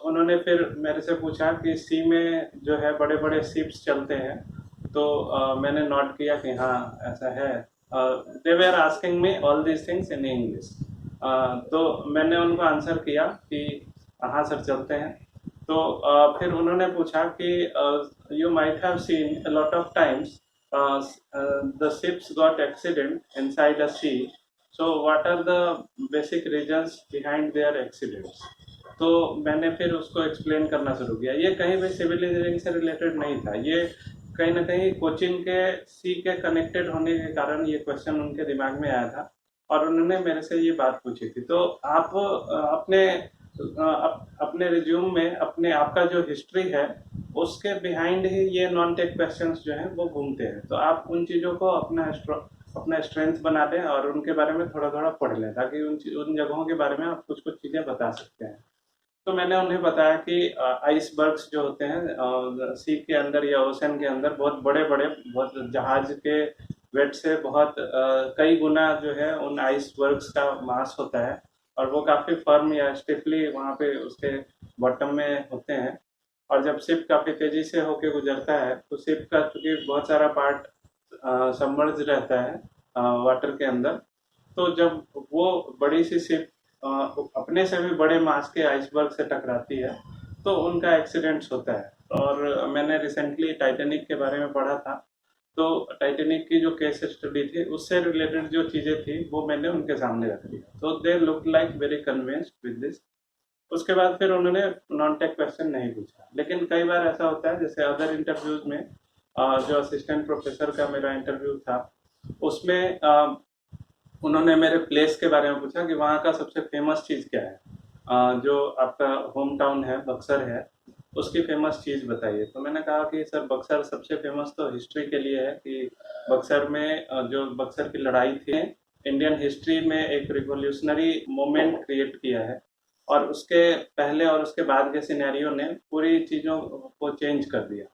उन्होंने फिर मेरे से पूछा कि सी में जो है बड़े बड़े शिप्स चलते हैं। तो मैंने नोट किया कि हाँ ऐसा है। They were asking me all these things in English. तो मैंने उनको आंसर किया कि हाँ सर चलते हैं। तो फिर उन्होंने पूछा कि you might have seen a lot of times the ships got accident inside a sea, so what are the basic reasons behind their accidents. तो मैंने फिर उसको एक्सप्लेन करना शुरू किया। ये कहीं भी सिविल इंजीनियरिंग से रिलेटेड नहीं था, ये कहीं ना कहीं कोचिंग के सी के कनेक्टेड होने के कारण ये क्वेश्चन उनके दिमाग में आया था और उन्होंने मेरे से ये बात पूछी थी। तो आप अपने रिज्यूम में अपने आपका जो हिस्ट्री है उसके बिहाइंड ही ये नॉन टेक क्वेश्चंस जो हैं वो घूमते हैं। तो आप उन चीज़ों को अपना स्ट्रेंथ बना लें और उनके बारे में थोड़ा थोड़ा पढ़ लें, ताकि उन जगहों के बारे में आप कुछ कुछ चीज़ें बता सकते हैं। तो मैंने उन्हें बताया कि आइसबर्ग्स जो होते हैं सी के अंदर या ओशन के अंदर बहुत बड़े बड़े बहुत जहाज के वेट से बहुत कई गुना जो है उन आइसबर्ग्स का मास होता है, और वो काफ़ी फर्म या स्टिफली वहाँ पे उसके बॉटम में होते हैं। और जब शिप काफ़ी तेज़ी से होके गुजरता है तो शिप का चूँकि बहुत सारा पार्ट सबमर्ज रहता है वाटर के अंदर, तो जब वो बड़ी सी शिप अपने से भी बड़े मास के आइसबर्ग से टकराती है तो उनका एक्सीडेंट्स होता है। और मैंने रिसेंटली टाइटैनिक के बारे में पढ़ा था, तो टाइटैनिक की जो केस स्टडी थी उससे रिलेटेड जो चीज़ें थी वो मैंने उनके सामने रख दिया, तो they look like very convinced with this. उसके बाद फिर उन्होंने नॉन टेक क्वेश्चन नहीं पूछा, लेकिन कई बार ऐसा होता है जैसे अदर इंटरव्यूज में जो असिस्टेंट प्रोफेसर का मेरा इंटरव्यू था उसमें उन्होंने मेरे प्लेस के बारे में पूछा कि वहाँ का सबसे फेमस चीज़ क्या है। जो आपका होम टाउन है बक्सर है, उसकी फेमस चीज़ बताइए। तो मैंने कहा कि सर बक्सर सबसे फेमस तो हिस्ट्री के लिए है कि बक्सर में जो बक्सर की लड़ाई थी, इंडियन हिस्ट्री में एक रिवोल्यूशनरी मोमेंट क्रिएट किया है, और उसके पहले और उसके बाद के सिनेरियो ने पूरी चीज़ों को चेंज कर दिया।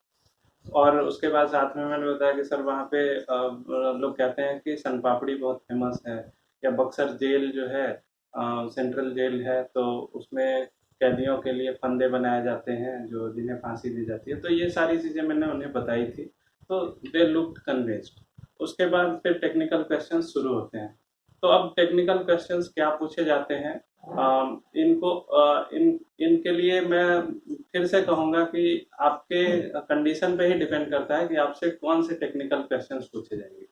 और उसके बाद साथ में मैंने बताया कि सर वहाँ पे लोग कहते हैं कि सन पापड़ी बहुत फेमस है, या बक्सर जेल जो है सेंट्रल जेल है, तो उसमें कैदियों के लिए फंदे बनाए जाते हैं जो जिन्हें फांसी दी जाती है। तो ये सारी चीज़ें मैंने उन्हें बताई थी, तो दे लुक्ड कन्विंस्ड। उसके बाद फिर टेक्निकल क्वेश्चन शुरू होते हैं। तो अब टेक्निकल क्वेश्चंस क्या पूछे जाते हैं, इनको इनके लिए मैं फिर से कहूँगा कि आपके कंडीशन पे ही डिपेंड करता है कि आपसे कौन से टेक्निकल क्वेश्चंस पूछे जाएंगे।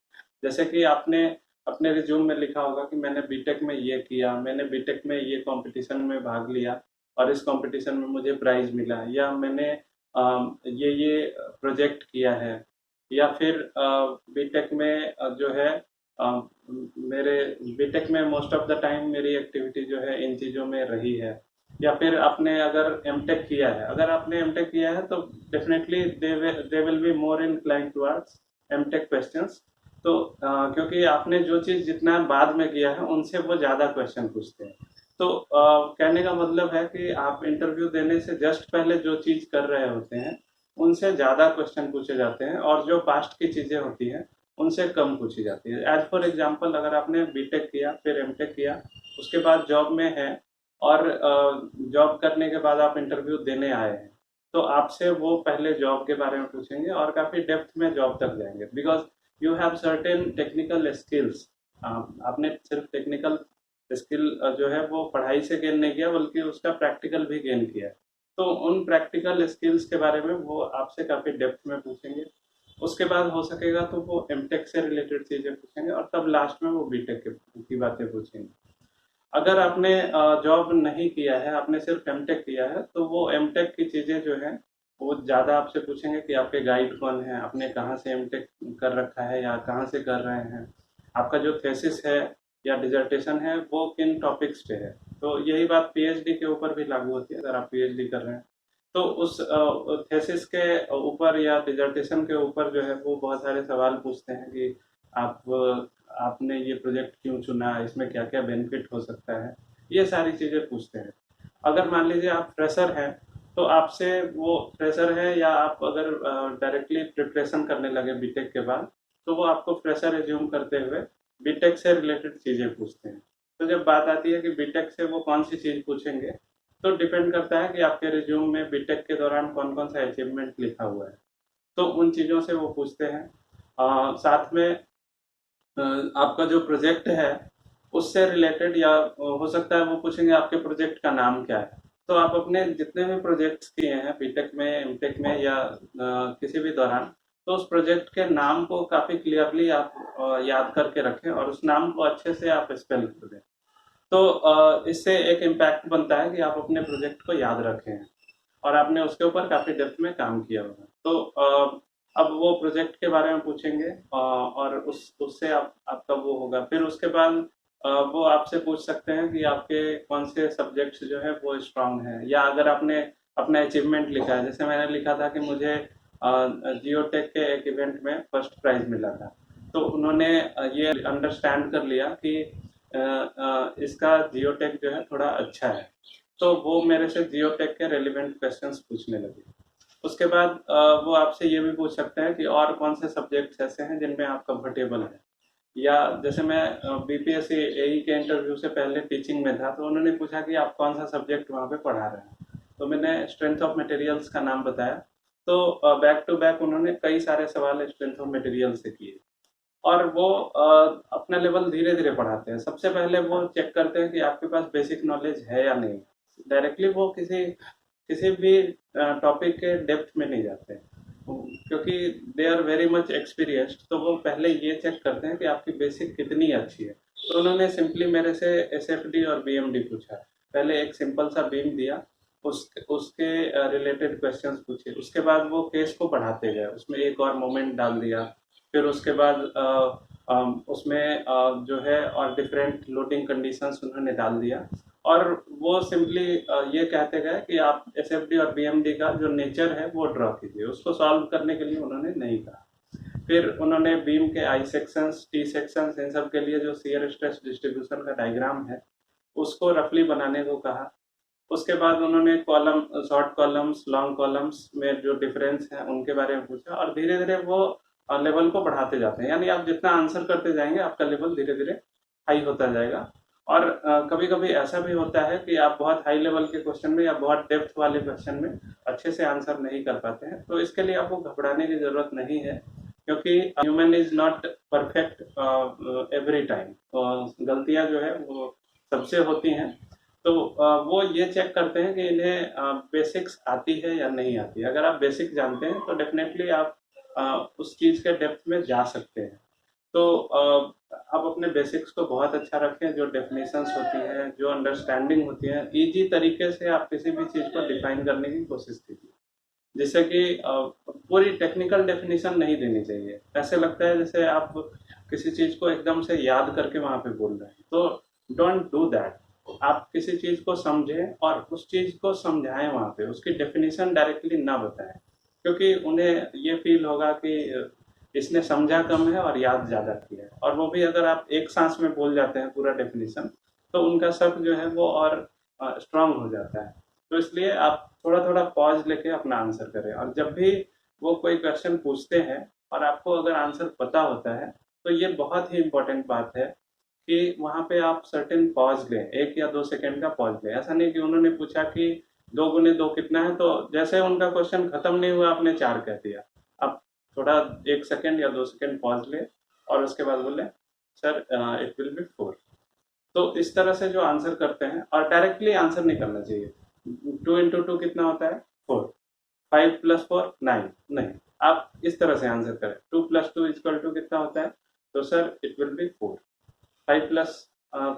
जैसे कि आपने अपने रिज्यूम में लिखा होगा कि मैंने बीटेक में ये किया, मैंने बीटेक में ये कंपटीशन में भाग लिया और इस कंपटीशन में मुझे प्राइज मिला, या मैंने ये प्रोजेक्ट किया है, या फिर बीटेक में जो है मेरे बीटेक में मोस्ट ऑफ द टाइम मेरी एक्टिविटी जो है इन चीज़ों में रही है। या फिर आपने अगर एमटेक किया है, अगर आपने एमटेक किया है तो definitely they will be more inclined towards MTech questions. तो क्योंकि आपने जो चीज़ जितना बाद में किया है उनसे वो ज़्यादा क्वेश्चन पूछते हैं। तो कहने का मतलब है कि आप इंटरव्यू देने से जस्ट पहले जो चीज़ कर रहे होते हैं उनसे ज़्यादा क्वेश्चन पूछे जाते हैं, और जो पास्ट की चीज़ें होती हैं उनसे कम पूछी जाती है। एज फॉर एग्जांपल, अगर आपने बीटेक किया फिर एमटेक किया, उसके बाद जॉब में है, और जॉब करने के बाद आप इंटरव्यू देने आए हैं, तो आपसे वो पहले जॉब के बारे में पूछेंगे और काफ़ी डेप्थ में जॉब तक जाएंगे, because you have certain technical skills. आपने सिर्फ टेक्निकल स्किल जो है वो पढ़ाई से गेन नहीं किया, बल्कि उसका प्रैक्टिकल भी गेन किया है। तो उन प्रैक्टिकल स्किल्स के बारे में वो आपसे काफ़ी डेप्थ में पूछेंगे। उसके बाद हो सकेगा तो वो एमटेक से रिलेटेड चीज़ें पूछेंगे, और तब लास्ट में वो बीटेक की बातें पूछेंगे। अगर आपने जॉब नहीं किया है, आपने सिर्फ एमटेक किया है, तो वो एमटेक की चीज़ें जो हैं वो ज़्यादा आपसे पूछेंगे कि आपके गाइड कौन है, आपने कहाँ से एमटेक कर रखा है या कहाँ से कर रहे हैं, आपका जो थेसिस है या डिजर्टेशन है वो किन टॉपिक्स पे है। तो यही बात पीएचडी के ऊपर भी लागू होती है। अगर आप पीएचडी कर रहे हैं तो उस थेसिस के ऊपर या डिजर्टेशन के ऊपर जो है वो बहुत सारे सवाल पूछते हैं कि आप आपने ये प्रोजेक्ट क्यों चुना, इसमें क्या क्या बेनिफिट हो सकता है, ये सारी चीज़ें पूछते हैं। अगर मान लीजिए आप फ्रेशर हैं, तो आपसे वो फ्रेशर है या आप अगर डायरेक्टली प्रिपरेशन करने लगे बीटेक के बाद, तो वो आपको फ्रेशर एज्यूम करते हुए बीटेक से रिलेटेड चीज़ें पूछते हैं। तो जब बात आती है कि बीटेक से वो कौन सी चीज़ पूछेंगे, तो डिपेंड करता है कि आपके रिज्यूम में बीटेक के दौरान कौन कौन सा अचीवमेंट लिखा हुआ है, तो उन चीज़ों से वो पूछते हैं। साथ में आपका जो प्रोजेक्ट है उससे रिलेटेड, या हो सकता है वो पूछेंगे आपके प्रोजेक्ट का नाम क्या है। तो आप अपने जितने भी प्रोजेक्ट्स किए हैं बीटेक में, एमटेक में, या किसी भी दौरान, तो उस प्रोजेक्ट के नाम को काफ़ी क्लियरली आप याद करके रखें और उस नाम को अच्छे से आप स्पेल कर दें। तो इससे एक इम्पैक्ट बनता है कि आप अपने प्रोजेक्ट को याद रखे हैं और आपने उसके ऊपर काफ़ी डेप्थ में काम किया होगा। तो अब वो प्रोजेक्ट के बारे में पूछेंगे, और उससे आपका वो होगा। फिर उसके बाद वो आपसे पूछ सकते हैं कि आपके कौन से सब्जेक्ट्स जो है वो स्ट्रांग हैं, या अगर आपने अपना अचीवमेंट लिखा है। जैसे मैंने लिखा था कि मुझे जियोटेक के एक इवेंट में फर्स्ट प्राइज मिला था, तो उन्होंने ये अंडरस्टैंड कर लिया कि इसका जियोटेक जो है थोड़ा अच्छा है, तो वो मेरे से जियोटेक के रेलिवेंट क्वेश्चंस पूछने लगे। उसके बाद वो आपसे ये भी पूछ सकते हैं कि और कौन से सब्जेक्ट्स ऐसे हैं जिनमें आप कंफर्टेबल हैं। या जैसे मैं बीपीएससी एई के इंटरव्यू से पहले टीचिंग में था, तो उन्होंने पूछा कि आप कौन सा सब्जेक्ट वहाँ पे पढ़ा रहे हैं, तो मैंने स्ट्रेंथ ऑफ मटेरियल्स का नाम बताया। तो बैक टू बैक उन्होंने कई सारे सवाल स्ट्रेंथ ऑफ मटेरियल से किए, और वो अपना लेवल धीरे धीरे बढ़ाते हैं। सबसे पहले वो चेक करते हैं कि आपके पास बेसिक नॉलेज है या नहीं। डायरेक्टली वो किसी किसी भी टॉपिक के डेप्थ में नहीं जाते हैं, क्योंकि they are very much experienced. तो वो पहले ये चेक करते हैं कि आपकी बेसिक कितनी अच्छी है। तो उन्होंने सिंपली मेरे से एसएफडी और बीएमडी पूछा। पहले एक सिंपल सा बीम दिया, उसके रिलेटेड क्वेश्चंस पूछे। उसके बाद वो केस को बढ़ाते गए, उसमें एक और मोमेंट डाल दिया। फिर उसके बाद उसमें जो है और डिफरेंट लोडिंग कंडीशंस उन्होंने डाल दिया। और वो सिंपली ये कहते गए कि आप एसएफडी और बीएमडी का जो नेचर है वो ड्रॉ कीजिए, उसको सॉल्व करने के लिए उन्होंने नहीं कहा। फिर उन्होंने बीम के आई सेक्शंस, टी सेक्शंस, इन सब के लिए जो शियर स्ट्रेस डिस्ट्रीब्यूशन का डायग्राम है उसको रफली बनाने को कहा। उसके बाद उन्होंने column, short columns, long columns में जो डिफरेंस है उनके बारे में पूछा, और धीरे धीरे वो लेवल को बढ़ाते जाते हैं। यानी आप जितना आंसर करते जाएंगे आपका लेवल धीरे धीरे हाई होता जाएगा। और कभी कभी ऐसा भी होता है कि आप बहुत हाई लेवल के क्वेश्चन में या बहुत डेप्थ वाले क्वेश्चन में अच्छे से आंसर नहीं कर पाते हैं, तो इसके लिए आपको घबराने की जरूरत नहीं है, क्योंकि human is not perfect every time. गलतियां जो है वो सबसे होती हैं। तो वो ये चेक करते हैं कि इन्हें बेसिक्स आती है या नहीं आती है। अगर आप बेसिक जानते हैं तो डेफिनेटली आप उस चीज़ के डेप्थ में जा सकते हैं। तो आप अपने बेसिक्स को बहुत अच्छा रखें। जो डेफिनेशंस होती हैं, जो अंडरस्टैंडिंग होती है, इजी तरीके से आप किसी भी चीज़ को डिफाइन करने की कोशिश कीजिए, जिससे कि पूरी टेक्निकल डेफिनेशन नहीं देनी चाहिए। ऐसे लगता है जैसे आप किसी चीज़ को एकदम से याद करके वहाँ पे बोल रहे हैं, तो डोंट डू दैट। आप किसी चीज़ को समझें और उस चीज़ को समझाएं वहाँ पे, उसकी डेफिनेशन डायरेक्टली ना बताएं, क्योंकि उन्हें ये फील होगा कि इसने समझा कम है और याद ज़्यादा किया है। और वो भी अगर आप एक सांस में बोल जाते हैं पूरा डेफिनेशन, तो उनका शक जो है वो और स्ट्रांग हो जाता है। तो इसलिए आप थोड़ा थोड़ा पॉज लेके अपना आंसर करें। और जब भी वो कोई क्वेश्चन पूछते हैं और आपको अगर आंसर पता होता है, तो ये बहुत ही इम्पोर्टेंट बात है कि वहाँ पे आप सर्टेन पॉज लें, 1 या 2 सेकंड का पॉज लें। ऐसा नहीं कि उन्होंने पूछा कि 2 × 2 कितना है, तो जैसे उनका क्वेश्चन खत्म नहीं हुआ आपने 4 कह दिया। आप थोड़ा 1 सेकंड या 2 सेकंड पॉज लें और उसके बाद बोले सर इट विल बी 4। तो इस तरह से जो आंसर करते हैं, और डायरेक्टली आंसर नहीं करना चाहिए। 2 × 2 कितना होता है? 4। 5 + 4 9। नहीं, आप इस तरह से आंसर करें। 2 + 2 = कितना होता है? तो सर इट विल बी 4। 5 +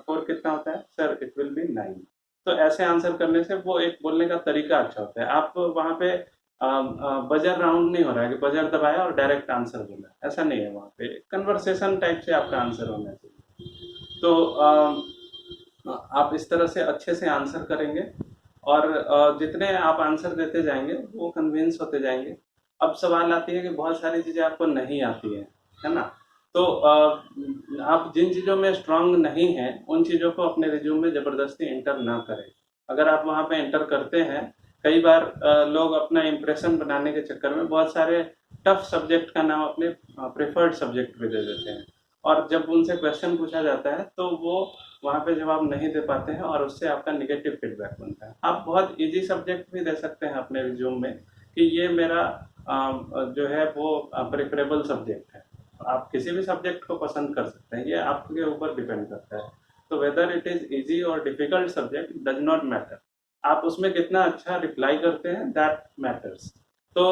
4 कितना होता है? Sir it will be 9। तो ऐसे आंसर करने से वो एक बोलने का तरीका अच्छा होता है। आप वहाँ पे बजर राउंड नहीं हो रहा है कि बजर दबाया और डायरेक्ट आंसर बोला, ऐसा नहीं है। वहाँ पे कन्वर्सेशन टाइप से आपका आंसर होना चाहिए। तो आप इस तरह से अच्छे से आंसर करेंगे, और जितने आप आंसर देते जाएंगे वो कन्विंस होते जाएंगे। अब सवाल आती है कि बहुत सारी चीज़ें आपको नहीं आती है ना? तो आप जिन चीज़ों में स्ट्रांग नहीं हैं उन चीज़ों को अपने रिज्यूम में ज़बरदस्ती एंटर ना करें। अगर आप वहाँ पे एंटर करते हैं, कई बार लोग अपना इम्प्रेशन बनाने के चक्कर में बहुत सारे टफ सब्जेक्ट का नाम अपने प्रेफर्ड सब्जेक्ट पे दे देते हैं, और जब उनसे क्वेश्चन पूछा जाता है तो वो वहाँ पे जवाब नहीं दे पाते हैं, और उससे आपका निगेटिव फीडबैक बनता है। आप बहुत इजी सब्जेक्ट भी दे सकते हैं अपने रिज्यूम में कि ये मेरा जो है वो प्रेफरेबल सब्जेक्ट है। आप किसी भी सब्जेक्ट को पसंद कर सकते हैं, ये आपके ऊपर डिपेंड करता है। तो वेदर इट इज इजी और difficult subject does not matter. आप उसमें कितना अच्छा रिप्लाई करते हैं, दैट मैटर्स। तो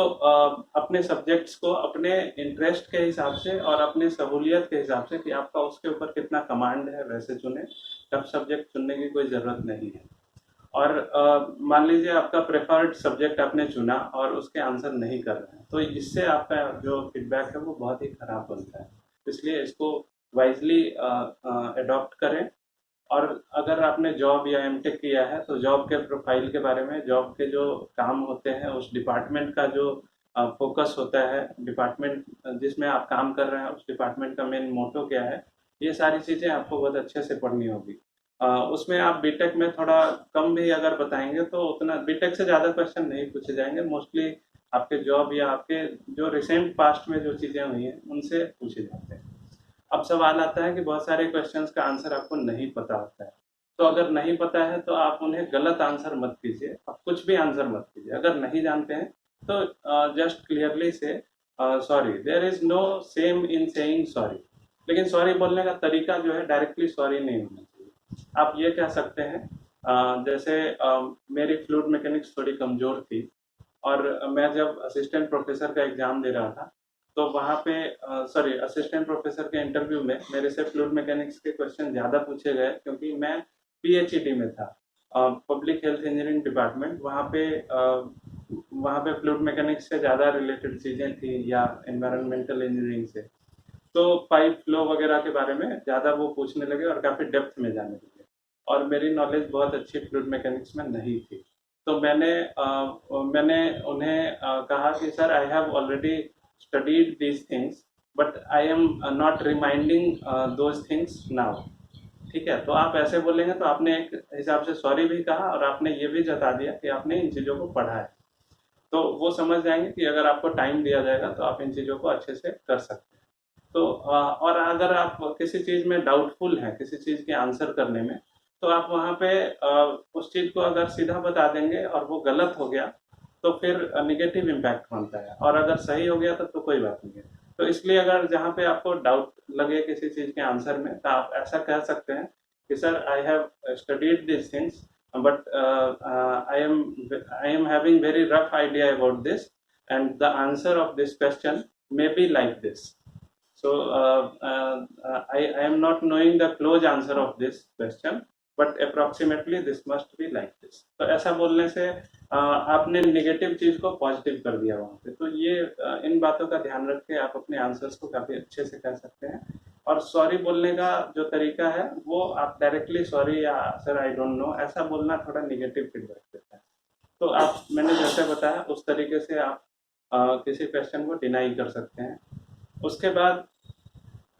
अपने सब्जेक्ट्स को अपने इंटरेस्ट के हिसाब से और अपने सहूलियत के हिसाब से कि आपका उसके ऊपर कितना कमांड है, वैसे चुने। टफ सब्जेक्ट चुनने की कोई ज़रूरत नहीं है। और मान लीजिए आपका प्रेफर्ड सब्जेक्ट आपने चुना और उसके आंसर नहीं कर रहे हैं, तो इससे आपका जो फीडबैक है वो बहुत ही खराब बनता है। इसलिए इसको वाइजली अडॉप्ट करें। और अगर आपने जॉब या एमटेक किया है तो जॉब के प्रोफाइल के बारे में, जॉब के जो काम होते हैं, उस डिपार्टमेंट का जो फोकस होता है, डिपार्टमेंट जिसमें आप काम कर रहे हैं उस डिपार्टमेंट का मेन मोटो क्या है, ये सारी चीज़ें आपको बहुत अच्छे से पढ़नी होगी। उसमें आप बीटेक में थोड़ा कम भी अगर बताएंगे तो उतना बीटेक से ज़्यादा क्वेश्चन नहीं पूछे जाएंगे। मोस्टली आपके जॉब या आपके जो रिसेंट पास्ट में जो चीज़ें हुई हैं उनसे पूछे जाते हैं। अब सवाल आता है कि बहुत सारे क्वेश्चंस का आंसर आपको नहीं पता होता है, तो अगर नहीं पता है तो आप उन्हें गलत आंसर मत कीजिए, आप कुछ भी आंसर मत कीजिए। अगर नहीं जानते हैं तो जस्ट क्लियरली से sorry, there is no shame in saying sorry. लेकिन सॉरी बोलने का तरीका जो है डायरेक्टली सॉरी नहीं होना चाहिए। आप ये कह सकते हैं जैसे मेरी फ्लूइड मैकेनिक्स थोड़ी कमजोर थी, और मैं जब असिस्टेंट प्रोफेसर का एग्जाम दे रहा था तो वहाँ पे सॉरी, असिस्टेंट प्रोफेसर के इंटरव्यू में मेरे से फ्लूइड मैकेनिक्स के क्वेश्चन ज़्यादा पूछे गए, क्योंकि मैं पीएचईडी में था, पब्लिक हेल्थ इंजीनियरिंग डिपार्टमेंट। वहाँ पे फ्लूइड मैकेनिक्स से ज़्यादा रिलेटेड चीज़ें थी, या एनवायरमेंटल इंजीनियरिंग से। तो पाइप फ्लो वगैरह के बारे में ज़्यादा वो पूछने लगे और काफ़ी डेप्थ में जाने लगे, और मेरी नॉलेज बहुत अच्छी फ्लूइड मैकेनिक्स में नहीं थी। तो मैंने उन्हें कहा कि sir, I have already studied these things, but I am not reminding those things now. ठीक है, तो आप ऐसे बोलेंगे तो आपने एक हिसाब से सॉरी भी कहा, और आपने ये भी जता दिया कि आपने इन चीज़ों को पढ़ा है। तो वो समझ जाएंगे कि अगर आपको टाइम दिया जाएगा तो आप इन चीज़ों को अच्छे से कर सकते हैं। तो और अगर आप किसी चीज़ में डाउटफुल हैं, किसी चीज़ के आंसर करने में, तो आप वहाँ पे उस चीज़ को अगर सीधा बता देंगे और वो गलत हो गया तो फिर नेगेटिव इम्पैक्ट बनता है, और अगर सही हो गया तो कोई बात नहीं है। तो इसलिए अगर जहाँ पे आपको डाउट लगे किसी चीज़ के आंसर में, तो आप ऐसा कह सकते हैं कि sir, I have studied this things, but I am having very rough idea about this, and the answer of this question may be like this. So I am not knowing the close answer of this question, but approximately this must be like this. तो ऐसा बोलने से आपने negative चीज को positive कर दिया वहाँ पे। तो ये इन बातों का ध्यान रख के आप अपने आंसर्स को काफी अच्छे से कर सकते हैं। और सॉरी बोलने का जो तरीका है वो आप डायरेक्टली सॉरी या सर आई डोंट नो ऐसा बोलना थोड़ा नेगेटिव फीडबैक देता है। तो आप, मैंने जैसे बताया उस तरीके से आप किसी क्वेश्चन को डिनाई कर सकते हैं। उसके बाद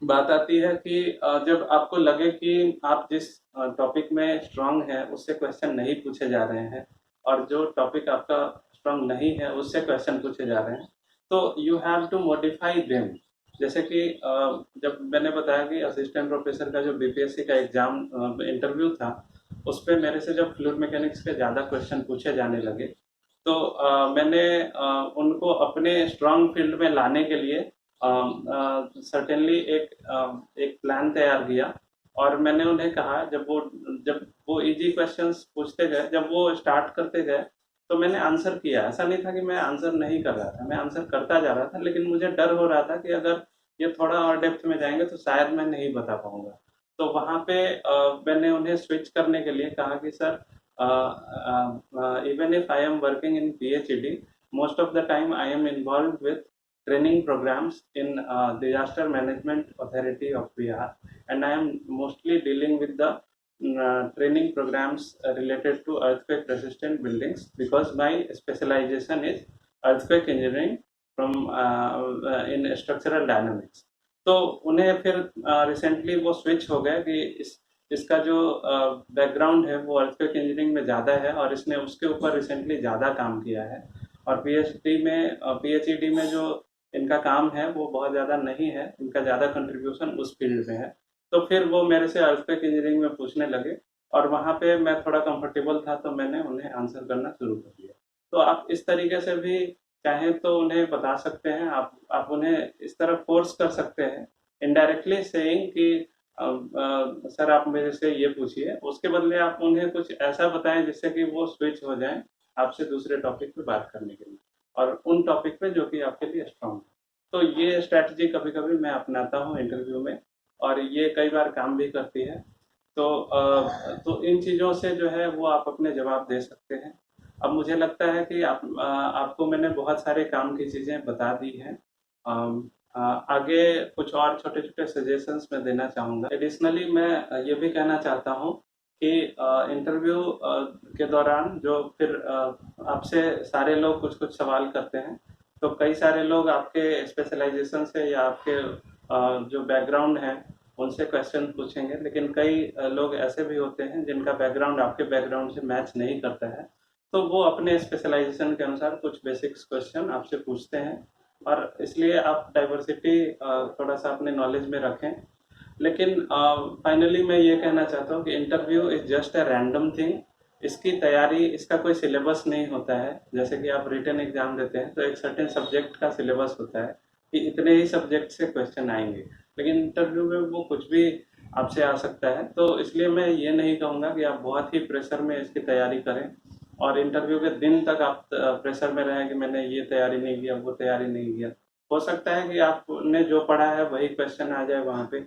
बात आती है कि जब आपको लगे कि आप जिस टॉपिक में स्ट्रांग है उससे क्वेश्चन नहीं पूछे जा रहे हैं, और जो टॉपिक आपका स्ट्रांग नहीं है उससे क्वेश्चन पूछे जा रहे हैं, तो you have to modify them. जैसे कि जब मैंने बताया कि असिस्टेंट प्रोफेसर का जो बीपीएससी का एग्जाम इंटरव्यू था, उस पर मेरे से जब फ्लूइड मैकेनिक्स के ज़्यादा क्वेश्चन पूछे जाने लगे, तो मैंने उनको अपने स्ट्रांग फील्ड में लाने के लिए सर्टेनली एक प्लान तैयार किया। और मैंने उन्हें कहा, जब वो इजी क्वेश्चंस पूछते गए, जब वो स्टार्ट करते गए, तो मैंने आंसर किया। ऐसा नहीं था कि मैं आंसर नहीं कर रहा था, मैं आंसर करता जा रहा था, लेकिन मुझे डर हो रहा था कि अगर ये थोड़ा और डेप्थ में जाएंगे तो शायद मैं नहीं बता पाऊंगा। तो वहाँ पे मैंने उन्हें स्विच करने के लिए कहा कि sir, even if I am working in PhD, most of the time I am involved with training programs in Disaster Management Authority of Bihar, and I am mostly dealing with the training programs related to earthquake resistant buildings, because my specialization is earthquake engineering from in structural dynamics. तो उन्हें फिर recently वो switch हो गए कि इसका जो background है वो अर्थक्वेक इंजीनियरिंग में ज़्यादा है, और इसने उसके ऊपर रिसेंटली ज़्यादा काम किया है। और पीएचईडी में जो इनका काम है वो बहुत ज़्यादा नहीं है, इनका ज़्यादा कंट्रीब्यूशन उस फील्ड में है। तो फिर वो मेरे से अर्थक्वेक इंजीनियरिंग में पूछने लगे, और वहाँ पे मैं थोड़ा कंफर्टेबल था, तो मैंने उन्हें आंसर करना शुरू कर दिया। तो आप इस तरीके से भी चाहें तो उन्हें बता सकते हैं, आप उन्हें इस तरह फोर्स कर सकते हैं, इनडायरेक्टली सेइंग कि सर आप मेरे से ये पूछिए। उसके बदले आप उन्हें कुछ ऐसा बताएं जिससे कि वो स्विच हो जाएं आपसे दूसरे टॉपिक पे बात करने के लिए, और उन टॉपिक पे जो कि आपके लिए स्ट्रांग है। तो ये स्ट्रैटेजी कभी कभी मैं अपनाता हूँ इंटरव्यू में, और ये कई बार काम भी करती है। तो इन चीज़ों से जो है वो आप अपने जवाब दे सकते हैं। अब मुझे लगता है कि आपको मैंने बहुत सारे काम की चीज़ें बता दी हैं। आगे कुछ और छोटे छोटे सजेशंस मैं देना चाहूँगा। एडिशनली मैं ये भी कहना चाहता हूँ कि इंटरव्यू के दौरान जो फिर आपसे सारे लोग कुछ कुछ सवाल करते हैं, तो कई सारे लोग आपके स्पेशलाइजेशन से या आपके जो बैकग्राउंड है उनसे क्वेश्चन पूछेंगे, लेकिन कई लोग ऐसे भी होते हैं जिनका बैकग्राउंड आपके बैकग्राउंड से मैच नहीं करता है। तो वो अपने स्पेशलाइजेशन के अनुसार कुछ बेसिक्स क्वेश्चन आपसे पूछते हैं, और इसलिए आप डाइवर्सिटी थोड़ा सा अपने नॉलेज में रखें। लेकिन फाइनली मैं ये कहना चाहता हूँ कि interview is just a random thing. इसकी तैयारी, इसका कोई सिलेबस नहीं होता है। जैसे कि आप रिटन एग्जाम देते हैं तो एक सर्टेन सब्जेक्ट का सिलेबस होता है कि इतने ही सब्जेक्ट से क्वेश्चन आएंगे, लेकिन इंटरव्यू में वो कुछ भी आपसे आ सकता है। तो इसलिए मैं ये नहीं कहूँगा कि आप बहुत ही प्रेशर में इसकी तैयारी करें और इंटरव्यू के दिन तक आप प्रेशर में रहें कि मैंने ये तैयारी नहीं किया, वो तैयारी नहीं किया। हो सकता है कि आपने जो पढ़ा है वही क्वेश्चन आ जाए वहाँ पे।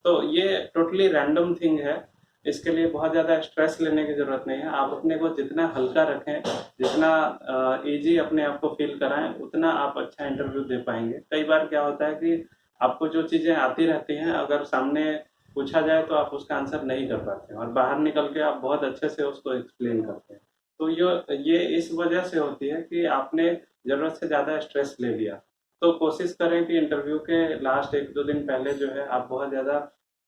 तो ये टोटली रैंडम थिंग है। इसके लिए बहुत ज़्यादा स्ट्रेस लेने की ज़रूरत नहीं है। आप अपने को जितना हल्का रखें, जितना ईजी अपने आप को फील कराएं, उतना आप अच्छा इंटरव्यू दे पाएंगे। कई बार क्या होता है कि आपको जो चीज़ें आती रहती हैं, अगर सामने पूछा जाए तो आप उसका आंसर नहीं कर पाते हैं, और बाहर निकल के आप बहुत अच्छे से उसको एक्सप्लेन करते हैं। तो ये इस वजह से होती है कि आपने ज़रूरत से ज़्यादा स्ट्रेस ले लिया। तो कोशिश करें कि इंटरव्यू के लास्ट 1-2 दिन पहले जो है आप बहुत ज़्यादा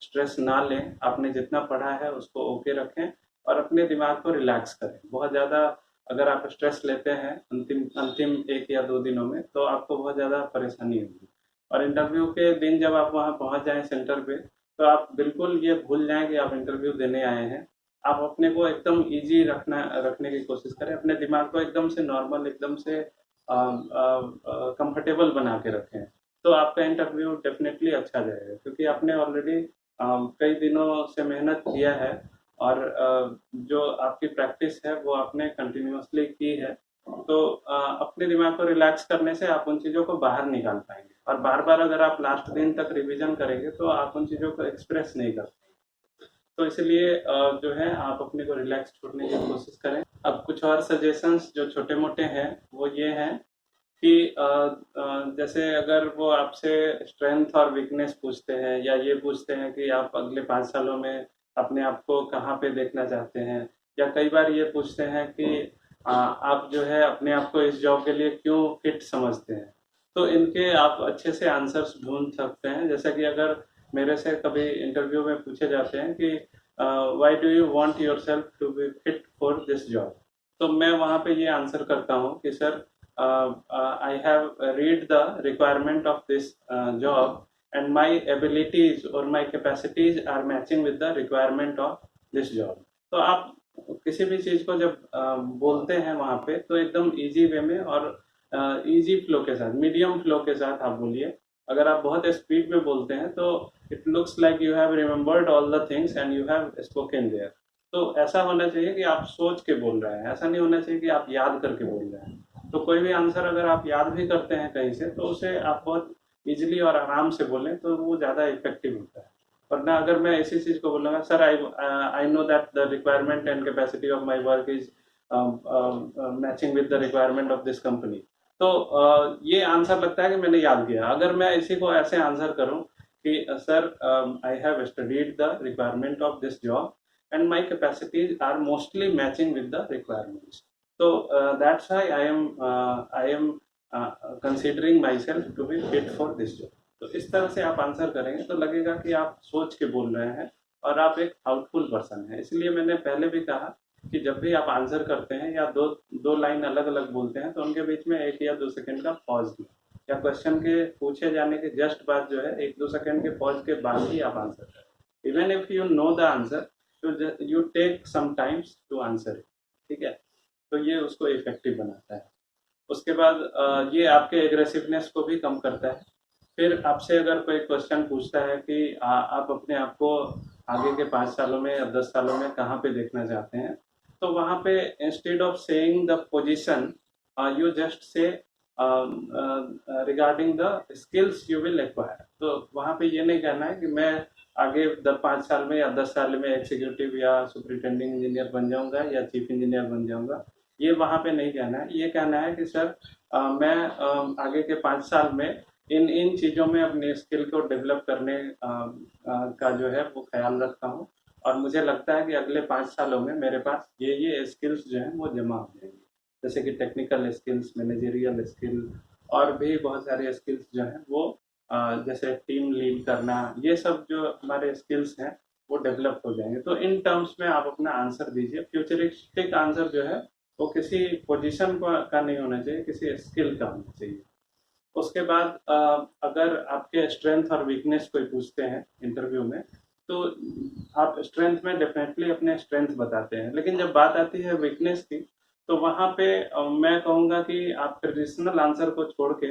स्ट्रेस ना लें। आपने जितना पढ़ा है उसको ओके रखें और अपने दिमाग को रिलैक्स करें। बहुत ज़्यादा अगर आप स्ट्रेस लेते हैं अंतिम अंतिम 1 या 2 दिनों में, तो आपको बहुत ज़्यादा परेशानी होगी। और इंटरव्यू के दिन जब आप वहाँ पहुँच जाएँ सेंटर पे, तो आप बिल्कुल ये भूल जाएँ कि आप इंटरव्यू देने आए हैं। आप अपने को एकदम ईज़ी रखने की कोशिश करें। अपने दिमाग को एकदम से नॉर्मल, एकदम से कंफर्टेबल बना के रखें। तो आपका इंटरव्यू डेफ़िनेटली अच्छा जाएगा, क्योंकि आपने ऑलरेडी कई दिनों से मेहनत किया है, और जो आपकी प्रैक्टिस है वो आपने कंटिन्यूअसली की है। तो अपने दिमाग को रिलैक्स करने से आप उन चीज़ों को बाहर निकाल पाएँगे, और बार-बार अगर आप लास्ट दिन तक रिवीजन करेंगे तो आप उन चीज़ों को एक्सप्रेस नहीं कर पाएँगे। तो इसलिए जो है आप अपने को रिलैक्स छोड़ने की कोशिश करें। अब कुछ और सजेशंस जो छोटे-मोटे हैं वो ये हैं कि जैसे अगर वो आपसे स्ट्रेंथ और वीकनेस पूछते हैं, या ये पूछते हैं कि आप अगले 5 सालों में अपने आप को कहाँ पे देखना चाहते हैं, या कई बार ये पूछते हैं कि आप जो है अपने आप को इस जॉब के लिए क्यों फिट समझते हैं। तो इनके आप अच्छे से आंसर्स ढूँढ सकते हैं। जैसे कि अगर मेरे से कभी इंटरव्यू में पूछे जाते हैं कि why do you want yourself to be fit for this job? तो मैं वहाँ पे ये आंसर करता हूँ कि sir, I have read the requirement of this job, and my abilities or my capacities are matching with the requirement of this job. तो आप किसी भी चीज़ को जब बोलते हैं वहाँ पे, तो एकदम इजी वे में और इजी फ्लो के साथ, मीडियम फ्लो के साथ आप बोलिए। अगर आप बहुत स्पीड में बोलते हैं तो it looks like you have remembered all the things and you have spoken there. तो ऐसा होना चाहिए कि आप सोच के बोल रहे हैं, ऐसा नहीं होना चाहिए कि आप याद करके बोल रहे हैं। तो कोई भी आंसर अगर आप याद भी करते हैं कहीं से, तो उसे आप बहुत इजीली और आराम से बोलें, तो वो ज़्यादा इफेक्टिव होता है। वरना अगर मैं इसी चीज़ को बोलूँगा, sir I know that the requirement and capacity of my work is matching with the requirement of this company, तो ये आंसर लगता है कि मैंने याद किया। अगर मैं इसी को ऐसे आंसर करूँ कि sir, I have studied the requirement of this job and my capacities are mostly matching with the requirements. So that's why I am considering myself to be fit for this job. तो इस तरह से आप answer करेंगे तो लगेगा कि आप सोच के बोल रहे हैं और आप एक हाउटफुल पर्सन हैं। इसलिए मैंने पहले भी कहा कि जब भी आप आंसर करते हैं या दो लाइन अलग अलग बोलते हैं, तो उनके बीच में 1 या 2 सेकंड का पॉज लें, या क्वेश्चन के पूछे जाने के जस्ट बाद जो है 1-2 सेकंड के पॉज के बाद ही आप आंसर करें। Even if you know the answer, you take some times to answer it. ठीक है, तो ये उसको इफेक्टिव बनाता है। उसके बाद ये आपके एग्रेसिवनेस को भी कम करता है। फिर आपसे अगर कोई क्वेश्चन पूछता है कि आप अपने आप को आगे के 5 सालों में या 10 सालों में कहाँ पे देखना चाहते हैं, तो वहाँ पे instead of saying the position, you just say regarding the skills you will acquire. तो वहाँ पे ये नहीं कहना है कि मैं आगे 5 साल में या 10 साल में एग्जीक्यूटिव या सुपरिटेंडिंग इंजीनियर बन जाऊंगा या चीफ इंजीनियर बन जाऊंगा, ये वहाँ पे नहीं कहना है। ये कहना है कि सर, मैं आगे के 5 साल में इन चीज़ों में अपने स्किल को डेवलप करने का जो है वो ख्याल रखता हूँ, और मुझे लगता है कि अगले 5 सालों में मेरे पास ये स्किल्स जो हैं वो जमा हो जाएंगी। जैसे कि टेक्निकल स्किल्स, मैनेजरियल स्किल, और भी बहुत सारे स्किल्स जो हैं वो जैसे टीम लीड करना, ये सब जो हमारे स्किल्स हैं वो डेवलप हो जाएंगे। तो इन टर्म्स में आप अपना आंसर दीजिए। फ्यूचरिस्टिक आंसर जो है वो किसी पोजीशन का नहीं होना चाहिए, किसी स्किल का होना चाहिए। उसके बाद अगर आपके स्ट्रेंथ और वीकनेस कोई पूछते हैं इंटरव्यू में, तो आप स्ट्रेंथ में डेफिनेटली अपने स्ट्रेंथ बताते हैं, लेकिन जब बात आती है वीकनेस की, तो वहाँ पे मैं कहूँगा कि आप ट्रेडिशनल आंसर को छोड़ के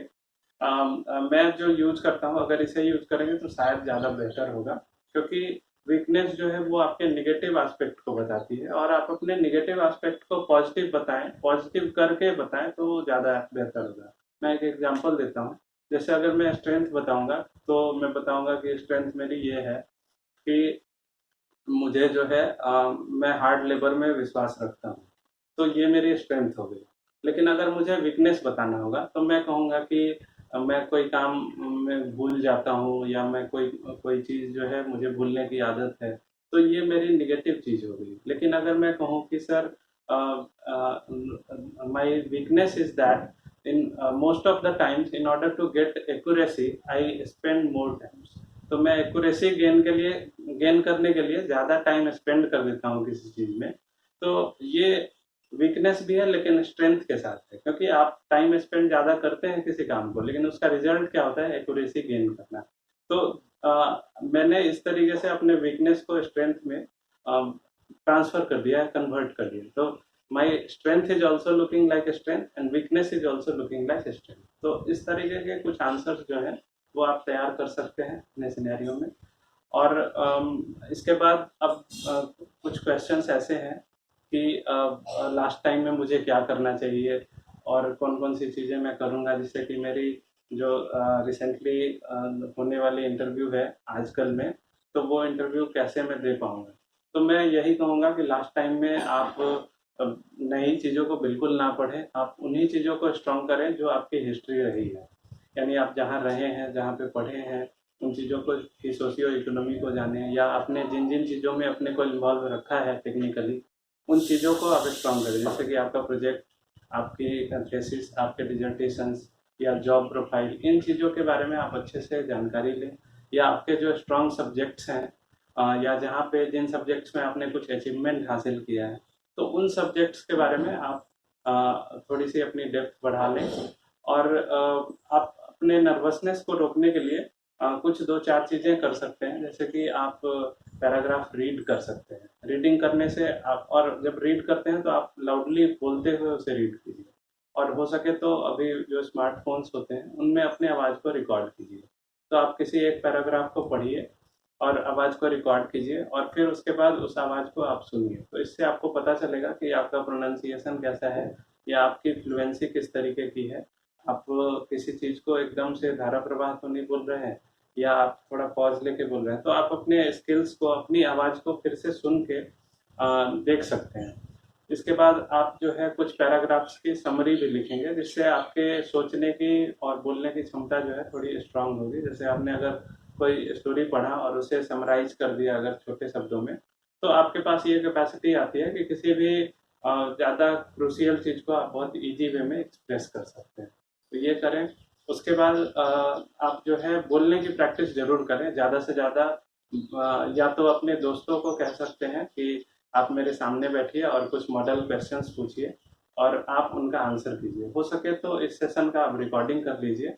मैं जो यूज करता हूँ, अगर इसे यूज करेंगे तो शायद ज़्यादा बेहतर होगा, क्योंकि वीकनेस जो है वो आपके निगेटिव एस्पेक्ट को बताती है, और आप अपने निगेटिव एस्पेक्ट को पॉजिटिव बताएं, पॉजिटिव करके बताएं, तो वो ज़्यादा बेहतर होगा। मैं एक एग्जांपल देता हूँ। जैसे अगर मैं स्ट्रेंथ बताऊंगा, तो मैं बताऊंगा कि स्ट्रेंथ मेरी ये है कि मुझे जो है मैं हार्ड लेबर में विश्वास रखता हूँ, तो ये मेरी स्ट्रेंथ हो गई। लेकिन अगर मुझे वीकनेस बताना होगा, तो मैं कहूँगा कि मैं कोई काम में भूल जाता हूँ, या मैं कोई कोई चीज़ जो है मुझे भूलने की आदत है, तो ये मेरी निगेटिव चीज़ हो गई। लेकिन अगर मैं कहूँ कि sir my weakness is that in most of the times in order to get accuracy I spend more times, तो मैं एक्यूरेसी गेन करने के लिए ज़्यादा टाइम स्पेंड कर देता हूँ किसी चीज़ में। तो ये वीकनेस भी है, लेकिन स्ट्रेंथ के साथ है, क्योंकि आप टाइम स्पेंड ज़्यादा करते हैं किसी काम को, लेकिन उसका रिजल्ट क्या होता है? एक्यूरेसी गेन करना। तो मैंने इस तरीके से अपने वीकनेस को स्ट्रेंथ में ट्रांसफर कर दिया है, कन्वर्ट कर दिया। तो my strength is also looking like strength, and weakness is also looking like strength. तो इस तरीके के कुछ आंसर्स जो है वो आप तैयार कर सकते हैं अपने सिनेरियो में। और इसके बाद अब कुछ क्वेश्चंस ऐसे हैं कि लास्ट टाइम में मुझे क्या करना चाहिए, और कौन कौन सी चीज़ें मैं करूँगा जिससे कि मेरी जो रिसेंटली होने वाली इंटरव्यू है आजकल में, तो वो इंटरव्यू कैसे मैं दे पाऊँगा। तो मैं यही कहूँगा कि लास्ट टाइम में आप नई चीज़ों को बिल्कुल ना पढ़ें, आप उन्हीं चीज़ों को स्ट्रॉन्ग करें जो आपकी हिस्ट्री रही है। यानी आप जहाँ रहे हैं, जहाँ पे पढ़े हैं, उन चीज़ों को की सोशियो इकोनॉमी को जानें, या आपने जिन जिन चीज़ों में अपने को इन्वॉल्व रखा है टेक्निकली, उन चीज़ों को आप स्ट्रॉन्ग करें। जैसे कि आपका प्रोजेक्ट, आपकी थीसिस, आपके डिजर्टेशंस, या जॉब प्रोफाइल, इन चीज़ों के बारे में आप अच्छे से जानकारी लें। या आपके जो स्ट्रॉन्ग सब्जेक्ट्स हैं, या जहाँ पे जिन सब्जेक्ट्स में आपने कुछ अचीवमेंट हासिल किया है, तो उन सब्जेक्ट्स के बारे में आप थोड़ी सी अपनी डेप्थ बढ़ा लें। और आप अपने नर्वसनेस को रोकने के लिए कुछ 2-4 चीज़ें कर सकते हैं। जैसे कि आप पैराग्राफ रीड कर सकते हैं। रीडिंग करने से आप, और जब रीड करते हैं तो आप लाउडली बोलते हुए उसे रीड कीजिए, और हो सके तो अभी जो स्मार्टफोन्स होते हैं उनमें अपने आवाज़ को रिकॉर्ड कीजिए। तो आप किसी एक पैराग्राफ को पढ़िए और आवाज़ को रिकॉर्ड कीजिए, और फिर उसके बाद उस आवाज़ को आप सुनिए। तो इससे आपको पता चलेगा कि आपका प्रोनाउंसिएशन कैसा है, या आपकी फ्लुएंसी किस तरीके की है। आप किसी चीज़ को एकदम से धारा प्रवाह तो नहीं बोल रहे हैं, या आप थोड़ा पॉज लेके बोल रहे हैं। तो आप अपने स्किल्स को, अपनी आवाज़ को फिर से सुन के देख सकते हैं। इसके बाद आप जो है कुछ पैराग्राफ्स की समरी भी लिखेंगे, जिससे आपके सोचने की और बोलने की क्षमता जो है थोड़ी स्ट्रांग होगी। जैसे आपने अगर कोई स्टोरी पढ़ा और उसे समराइज कर दिया अगर छोटे शब्दों में, तो आपके पास ये कैपेसिटी आती है कि किसी भी ज़्यादा क्रूशियल चीज़ को आप बहुत ईजी वे में एक्सप्रेस कर सकते हैं। तो ये करें। उसके बाद आप जो है बोलने की प्रैक्टिस ज़रूर करें ज़्यादा से ज़्यादा। या तो अपने दोस्तों को कह सकते हैं कि आप मेरे सामने बैठिए और कुछ मॉडल क्वेश्चंस पूछिए, और आप उनका आंसर कीजिए। हो सके तो इस सेशन का आप रिकॉर्डिंग कर लीजिए,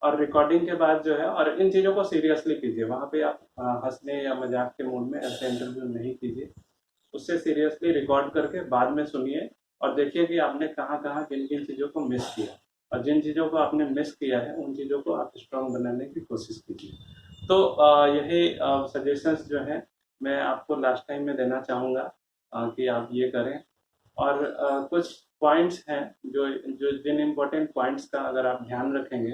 और रिकॉर्डिंग के बाद जो है, और इन चीज़ों को सीरियसली कीजिए। वहाँ पे आप हंसने या मजाक के मूड में ऐसे इंटरव्यू नहीं कीजिए। उससे सीरियसली रिकॉर्ड करके बाद में सुनिए, और देखिए कि आपने कहाँ कहाँ किन किन चीज़ों को मिस किया, और जिन चीज़ों को आपने मिस किया है उन चीज़ों को आप स्ट्रॉन्ग बनाने की कोशिश कीजिए। तो यही सजेशंस जो हैं मैं आपको लास्ट टाइम में देना चाहूँगा कि आप ये करें। और कुछ पॉइंट्स हैं जो जो जिन इम्पोर्टेंट पॉइंट्स का अगर आप ध्यान रखेंगे,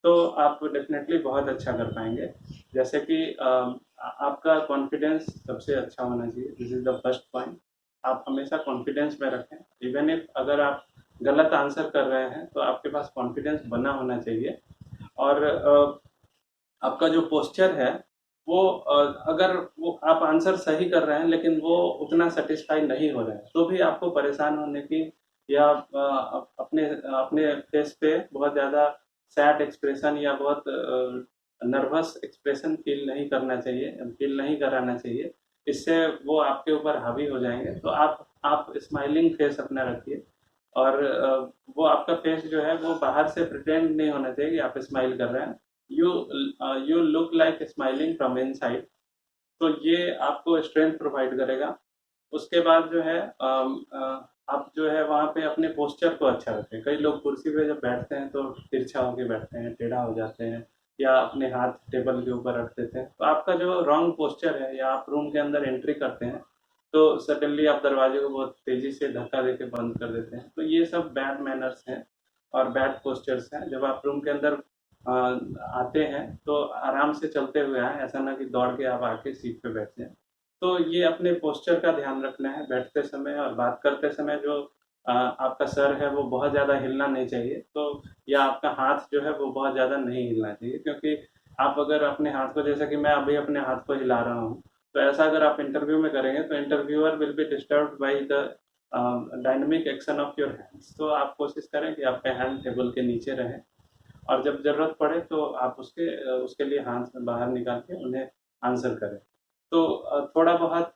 तो आप डेफिनेटली बहुत अच्छा कर पाएंगे। जैसे कि आपका कॉन्फिडेंस सबसे अच्छा होना चाहिए। This is the first point. आप हमेशा कॉन्फिडेंस में रखें। इवन इफ अगर आप गलत आंसर कर रहे हैं, तो आपके पास कॉन्फिडेंस बना होना चाहिए। और आपका जो पोस्चर है वो अगर वो आप आंसर सही कर रहे हैं लेकिन वो उतना सेटिस्फाई नहीं हो रहा है, तो भी आपको परेशान होने की, या अपने अपने फेस पे बहुत ज़्यादा सैड एक्सप्रेशन या बहुत नर्वस एक्सप्रेशन फील नहीं कराना चाहिए। इससे वो आपके ऊपर हावी हो जाएंगे। तो आप स्माइलिंग फेस अपना रखिए, और वो आपका फेस जो है वो बाहर से प्रिटेंड नहीं होना चाहिए कि आप स्माइल कर रहे हैं। You you look like smiling from inside. तो ये आपको स्ट्रेंथ प्रोवाइड करेगा। उसके बाद जो है आप जो है वहाँ पे अपने पोस्चर को अच्छा रखें। कई लोग कुर्सी पे जब बैठते हैं तो तिरछा होके बैठते हैं, टेढ़ा हो जाते हैं, या अपने हाथ टेबल के ऊपर रख देते हैं। तो आपका जो रॉन्ग पोस्चर है, या आप रूम के अंदर एंट्री करते हैं तो सडनली आप दरवाजे को बहुत तेजी से धक्का देके बंद कर देते हैं। तो ये सब बैड मैनर्स हैं और बैड पोस्चर्स हैं। जब आप रूम के अंदर आते हैं तो आराम से चलते हुए आए, ऐसा ना कि दौड़ के आप आके सीट पे बैठ जाएं। तो ये अपने पोस्चर का ध्यान रखना है बैठते समय। और बात करते समय जो आपका सर है वो बहुत ज़्यादा हिलना नहीं चाहिए, तो या आपका हाथ जो है वो बहुत ज़्यादा नहीं हिलना चाहिए। क्योंकि आप अगर अपने हाथ को, जैसा कि मैं अभी अपने हाथ को हिला रहा हूँ, तो ऐसा अगर आप इंटरव्यू में करेंगे तो interviewer will be disturbed by the dynamic action of your hands. तो आप कोशिश करें कि आपके हैंड टेबल के नीचे रहें, और जब ज़रूरत पड़े तो आप उसके लिए हाथ बाहर निकाल के उन्हें आंसर करें। तो थोड़ा बहुत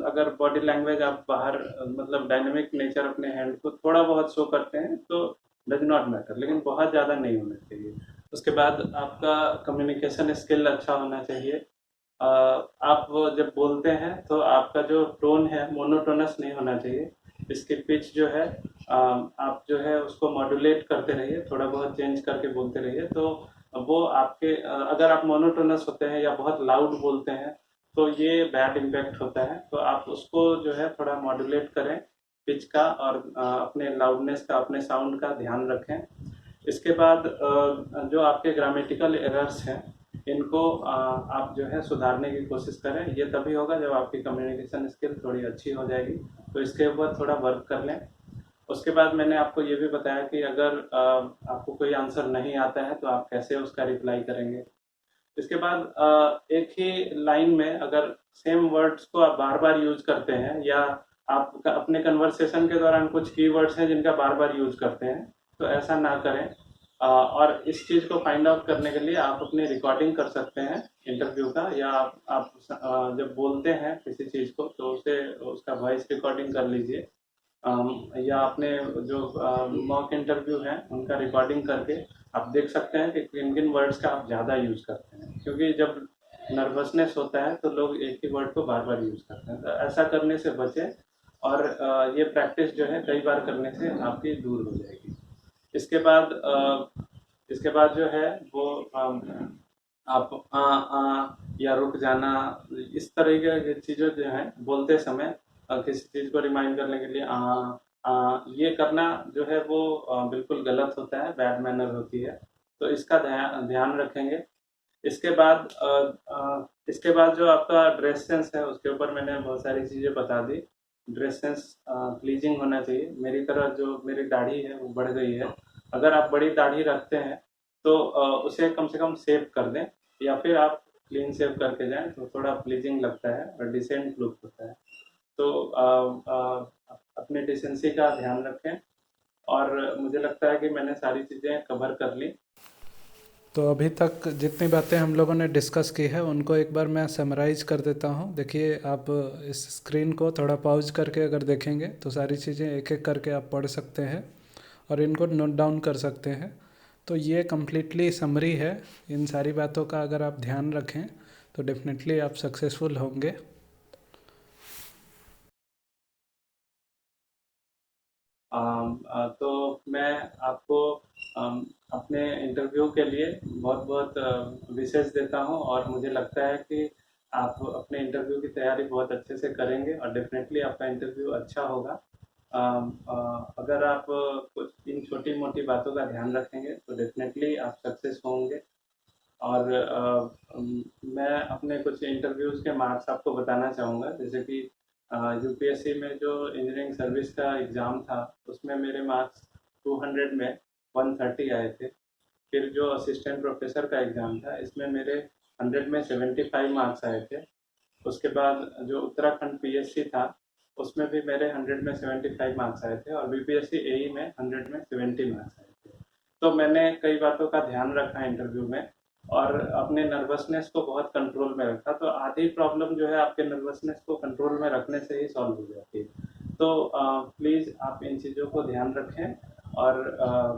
अगर बॉडी लैंग्वेज आप बाहर मतलब डायनेमिक नेचर अपने हैंड को थोड़ा बहुत शो करते हैं तो डज नॉट मैटर, लेकिन बहुत ज़्यादा नहीं होना चाहिए। उसके बाद आपका कम्युनिकेशन स्किल अच्छा होना चाहिए। आप जब बोलते हैं तो आपका जो टोन है मोनोटोनस नहीं होना चाहिए। इसकी पिच जो है आप जो है उसको मॉड्यूलेट करते रहिए, थोड़ा बहुत चेंज करके बोलते रहिए। तो वो आपके अगर आप मोनोटोनस होते हैं या बहुत लाउड बोलते हैं तो ये बैड इम्पैक्ट होता है। तो आप उसको जो है थोड़ा मॉड्यूलेट करें पिच का, और अपने लाउडनेस का, अपने साउंड का ध्यान रखें। इसके बाद जो आपके ग्रामेटिकल एरर्स हैं इनको आप जो है सुधारने की कोशिश करें। ये तभी होगा जब आपकी कम्युनिकेशन स्किल थोड़ी अच्छी हो जाएगी। तो इसके ऊपर थोड़ा वर्क कर लें। उसके बाद मैंने आपको ये भी बताया कि अगर आपको कोई आंसर नहीं आता है तो आप कैसे उसका रिप्लाई करेंगे। इसके बाद एक ही लाइन में अगर सेम वर्ड्स को आप बार बार यूज करते हैं, या आप अपने कन्वर्सेशन के दौरान कुछ कीवर्ड्स हैं जिनका बार बार यूज करते हैं, तो ऐसा ना करें। और इस चीज़ को फाइंड आउट करने के लिए आप अपनी रिकॉर्डिंग कर सकते हैं इंटरव्यू का, या आप जब बोलते हैं किसी चीज़ को तो उसे उसका वॉइस रिकॉर्डिंग कर लीजिए। या अपने जो मॉक इंटरव्यू हैं उनका रिकॉर्डिंग करके आप देख सकते हैं कि किन किन वर्ड्स का आप ज़्यादा यूज़ करते हैं। क्योंकि जब नर्वसनेस होता है तो लोग एक ही वर्ड को बार बार यूज़ करते हैं। तो ऐसा करने से बचें, और ये प्रैक्टिस जो है कई बार करने से आपकी दूर हो जाएगी। इसके बाद जो है वो आप या रुक जाना, इस तरह की चीज़ें जो हैं बोलते समय किसी चीज़ को रिमाइंड करने के लिए ये करना जो है वो बिल्कुल गलत होता है, बैड मैनर होती है। तो इसका ध्यान रखेंगे। इसके बाद जो आपका ड्रेस सेंस है उसके ऊपर मैंने बहुत सारी चीज़ें बता दी। ड्रेस सेंस प्लीजिंग होना चाहिए। मेरी तरह जो मेरी दाढ़ी है वो बढ़ गई है, अगर आप बड़ी दाढ़ी रखते हैं तो उसे कम से कम सेव कर दें, या फिर आप क्लीन शेव करके जाएं तो थोड़ा प्लीजिंग लगता है और डिसेंट लुक होता है। तो अपने डिसेंसी का ध्यान रखें। और मुझे लगता है कि मैंने सारी चीज़ें कवर कर ली। तो अभी तक जितनी बातें हम लोगों ने डिस्कस की है उनको एक बार मैं समराइज़ कर देता हूँ। देखिए, आप इस स्क्रीन को थोड़ा पॉज करके अगर देखेंगे तो सारी चीज़ें एक एक करके आप पढ़ सकते हैं और इनको नोट डाउन कर सकते हैं। तो ये कम्प्लीटली समरी है। इन सारी बातों का अगर आप ध्यान रखें तो डेफिनेटली आप सक्सेसफुल होंगे। तो मैं आपको अपने इंटरव्यू के लिए बहुत बहुत विशेष देता हूँ, और मुझे लगता है कि आप अपने इंटरव्यू की तैयारी बहुत अच्छे से करेंगे और डेफिनेटली आपका इंटरव्यू अच्छा होगा। अगर आप कुछ इन छोटी मोटी बातों का ध्यान रखेंगे तो डेफिनेटली आप सक्सेस होंगे। और मैं अपने कुछ इंटरव्यूज़ के मार्क्स आपको बताना चाहूँगा। जैसे कि यूपीएससी में जो इंजीनियरिंग सर्विस का एग्ज़ाम था उसमें मेरे मार्क्स 200 में 130 आए थे। फिर जो असिस्टेंट प्रोफेसर का एग्ज़ाम था इसमें मेरे 100 में 75 मार्क्स आए थे। उसके बाद जो उत्तराखंड पीएससी था उसमें भी मेरे 100 में 75 मार्क्स आए थे, और बीपीएससी एई में 100 में 70 मार्क्स आए थे। तो मैंने कई बातों का ध्यान रखा इंटरव्यू में, और अपने नर्वसनेस को बहुत कंट्रोल में रखा। तो आधी प्रॉब्लम जो है आपके नर्वसनेस को कंट्रोल में रखने से ही सॉल्व हो जाती है। तो प्लीज़ आप इन चीज़ों को ध्यान रखें और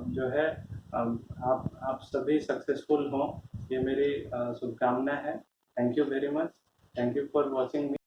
जो है आप सभी सक्सेसफुल हों, ये मेरी शुभकामना है। Thank you very much. Thank you for watching me.